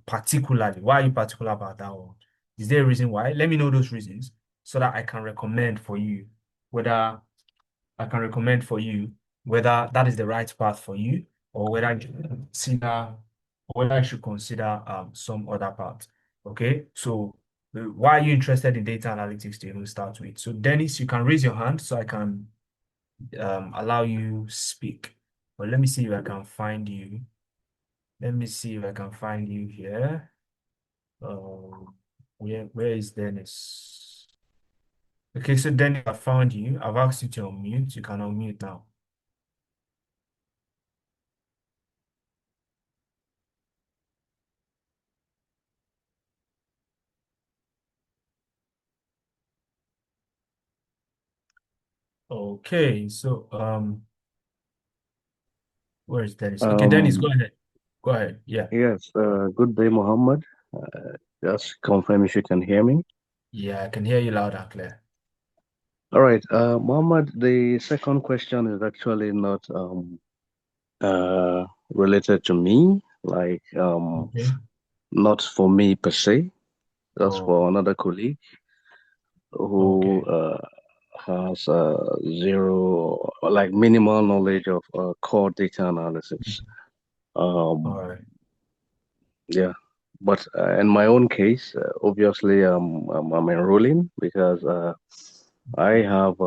[SPEAKER 2] Particularly, why are you particular about that one? Is there a reason why? Let me know those reasons so that I can recommend for you whether I can recommend for you whether that is the right path for you or whether you should consider some other path. Okay, so why are you interested in data analytics to even start with? So Dennis, you can raise your hand so I can allow you speak. But let me see if I can find you. Let me see if I can find you here. Where is Dennis? Okay, so Dennis, I found you. I've asked you to unmute. You can unmute now. Okay, so where is Dennis? Okay, Dennis, go
[SPEAKER 5] Um,
[SPEAKER 2] ahead. Go ahead. Yeah.
[SPEAKER 5] yes, good day, Mohammed. Just confirm if you can hear me.
[SPEAKER 2] Yeah, I can hear you loud and clear.
[SPEAKER 5] All right, Mohammed, the second question is actually not related to me, like
[SPEAKER 2] Okay.
[SPEAKER 5] not for me per se, just
[SPEAKER 2] Oh,
[SPEAKER 5] for another colleague who
[SPEAKER 2] okay.
[SPEAKER 5] has zero, like minimal knowledge of core data analysis.
[SPEAKER 2] All
[SPEAKER 5] Um,
[SPEAKER 2] right.
[SPEAKER 5] Yeah, but in my own case, obviously, I'm enrolling because I have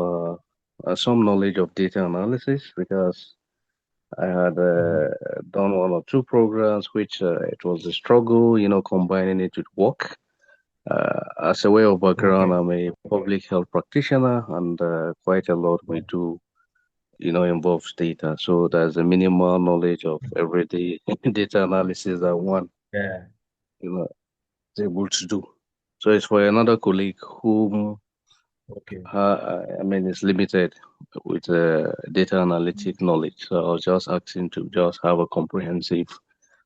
[SPEAKER 5] some knowledge of data analysis because I had
[SPEAKER 2] Mhm.
[SPEAKER 5] done one or two programs which it was a struggle, combining it with work. As a way of background,
[SPEAKER 2] Okay.
[SPEAKER 5] I'm a public health practitioner, and quite a lot we
[SPEAKER 2] Oh,
[SPEAKER 5] do, involves data. So there's a minimal knowledge of everyday data analysis that one,
[SPEAKER 2] yeah.
[SPEAKER 5] you know, is able to do. So it's for another colleague whom
[SPEAKER 2] Okay.
[SPEAKER 5] I mean is limited with data analytic knowledge. So I was just asking to just have a comprehensive.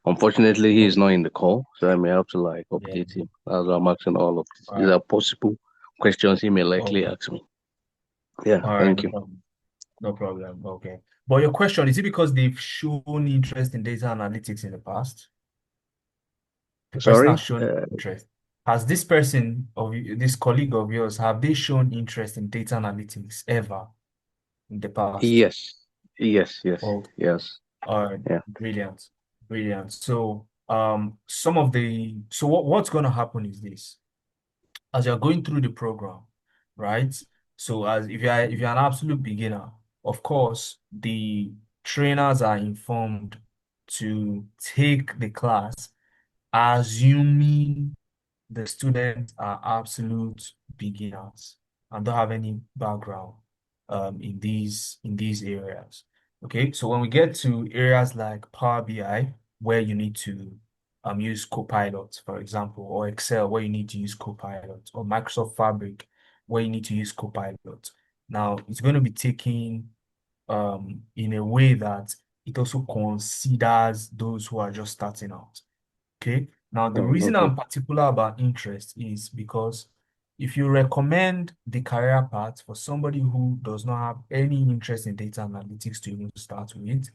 [SPEAKER 5] Unfortunately, he is not
[SPEAKER 2] Okay.
[SPEAKER 5] in the call, so I may have to like
[SPEAKER 2] Yeah.
[SPEAKER 5] update him. That's why I'm asking all of this.
[SPEAKER 2] All
[SPEAKER 5] These
[SPEAKER 2] right.
[SPEAKER 5] are possible questions he may likely
[SPEAKER 2] Okay.
[SPEAKER 5] ask me. Yeah,
[SPEAKER 2] All right.
[SPEAKER 5] thank
[SPEAKER 2] No
[SPEAKER 5] you.
[SPEAKER 2] problem. No problem. Okay. But your question, is it because they've shown interest in data analytics in the past? The person has
[SPEAKER 5] Sorry.
[SPEAKER 2] shown interest. Has this person this colleague of yours, have they shown interest in data analytics ever in the past?
[SPEAKER 5] Yes, yes, yes,
[SPEAKER 2] Oh,
[SPEAKER 5] yes.
[SPEAKER 2] all right,
[SPEAKER 5] Yeah.
[SPEAKER 2] brilliant, brilliant. So, so what's going to happen is this: as you're going through the program, right? So, as if you're an absolute beginner, of course, the trainers are informed to take the class, assuming the students are absolute beginners and don't have any background in these areas. Okay, so when we get to areas like Power BI, where you need to use Copilot, for example, or Excel, where you need to use Copilot, or Microsoft Fabric, where you need to use Copilot. Now, it's going to be taken in a way that it also considers those who are just starting out. Okay. Now, the reason
[SPEAKER 5] Okay.
[SPEAKER 2] I'm particular about interest is because if you recommend the career path for somebody who does not have any interest in data analytics to even start with,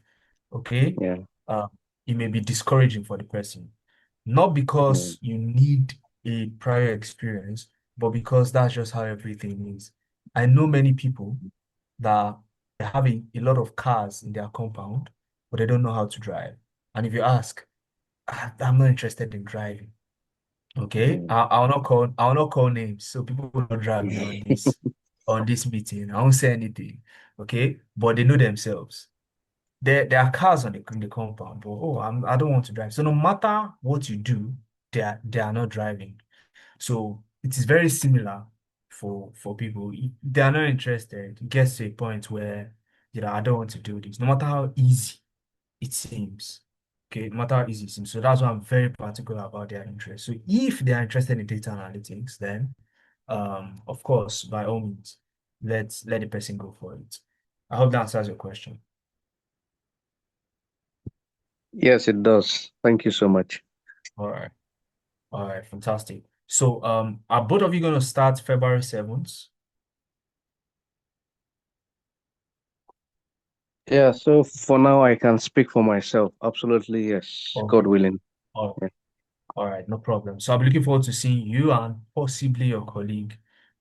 [SPEAKER 2] okay,
[SPEAKER 5] Yeah.
[SPEAKER 2] uh, it may be discouraging for the person. Not
[SPEAKER 5] Mm.
[SPEAKER 2] because you need a prior experience, but because that's just how everything is. I know many people that they have a lot of cars in their compound, but they don't know how to drive. And if you ask, I'm not interested in driving. Okay,
[SPEAKER 5] Mm.
[SPEAKER 2] I'll not call names, so people will not drag me on this meeting. I won't say anything. Okay, but they know themselves. There are cars in the compound, but I don't want to drive. So no matter what you do, they are not driving. So it is very similar for people. If they are not interested, it gets to a point where I don't want to do this, no matter how easy it seems. Okay, no matter how easy it seems. So that's why I'm very particular about their interest. So if they are interested in data analytics, then of course, by all means, let the person go for it. I hope that answers your question.
[SPEAKER 5] Yes, it does. Thank you so much.
[SPEAKER 2] All right. All right, fantastic. So are both of you going to start February 7th?
[SPEAKER 5] Yeah, so for now, I can speak for myself. Absolutely, yes. God
[SPEAKER 2] Okay.
[SPEAKER 5] willing.
[SPEAKER 2] All
[SPEAKER 5] Yeah,
[SPEAKER 2] all right, no problem. So I'll be looking forward to seeing you and possibly your colleague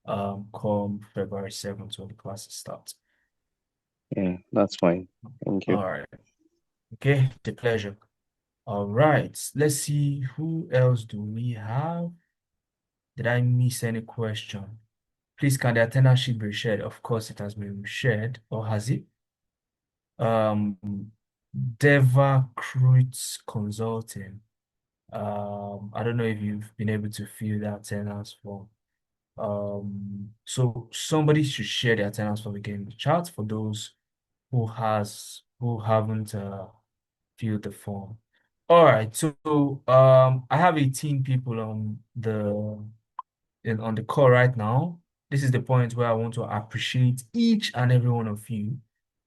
[SPEAKER 2] come February 7th when the classes start.
[SPEAKER 5] yeah, that's fine. Thank you.
[SPEAKER 2] All right. Okay, the pleasure. All right. Let's see, who else do we have? Did I miss any question? Please, can the attendance sheet be shared? Of course, it has been shared, or has it? Um, Deva Cruz Consulting. I don't know if you've been able to fill the attendance form. So somebody should share the attendance form again in the chat for those who haven't filled the form. All right, so I have 18 people on the call right now. This is the point where I want to appreciate each and every one of you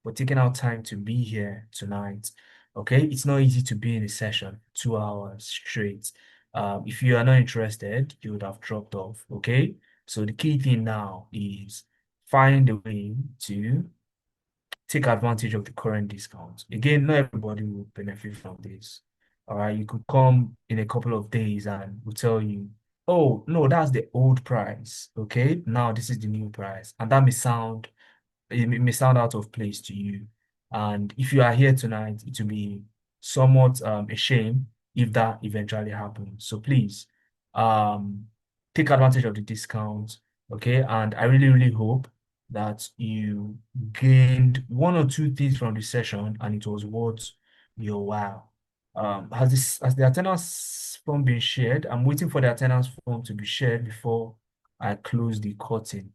[SPEAKER 2] for taking out time to be here tonight. Okay, it's not easy to be in a session 2 hours straight. If you are not interested, you would have dropped off. Okay, so the key thing now is find a way to take advantage of the current discounts. Again, not everybody will benefit from this. All right, you could come in a couple of days and we'll tell you, oh, no, that's the old price. Okay, now this is the new price. And that it may sound out of place to you. And if you are here tonight, it will be somewhat a shame if that eventually happens. So please um take advantage of the discount. Okay, and I really, really hope that you gained one or two things from the session and it was worth your while. Has the attendance form been shared? I'm waiting for the attendance form to be shared before I close the curtain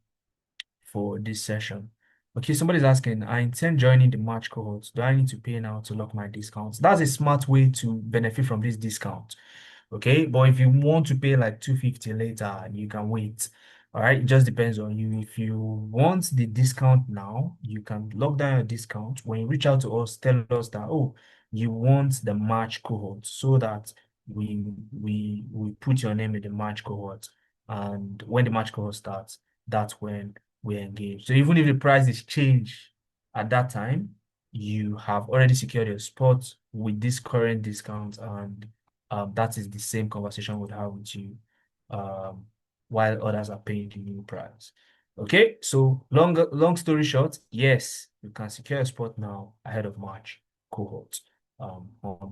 [SPEAKER 2] for this session. Okay, somebody's asking, I intend joining the March cohort. Do I need to pay now to lock my discounts? That's a smart way to benefit from this discount. Okay, but if you want to pay like 250 later, you can wait. All right, it just depends on you. If you want the discount now, you can lock down your discount. When you reach out to us, tell us that, oh, you want the March cohort so that we put your name in the March cohort. And when the March cohort starts, that's when we engage. So even if the price is changed at that time, you have already secured your spot with this current discount, and that is the same conversation we'll have with you while others are paying the new price. Okay, so long story short, yes, you can secure a spot now ahead of March cohort. I'm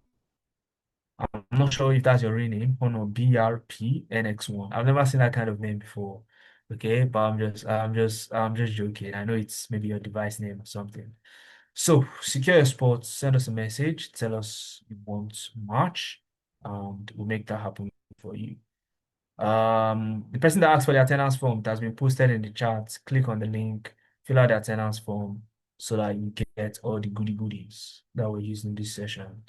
[SPEAKER 2] not sure if that's your real name, Honor BRPNX1. I've never seen that kind of name before. Okay, but I'm just joking. I know it's maybe your device name or something. So secure your spot, send us a message, tell us you want March, and we'll make that happen for you. The person that asked for the attendance form that has been posted in the chat, click on the link, fill out the attendance form so that you get all the goodies that we're using in this session.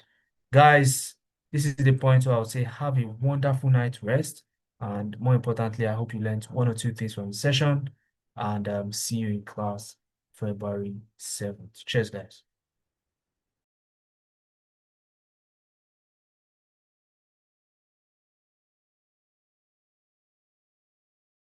[SPEAKER 2] Guys, this is the point where I would say have a wonderful night rest. And more importantly, I hope you learned one or two things from the session, and see you in class February 7th. Cheers, guys.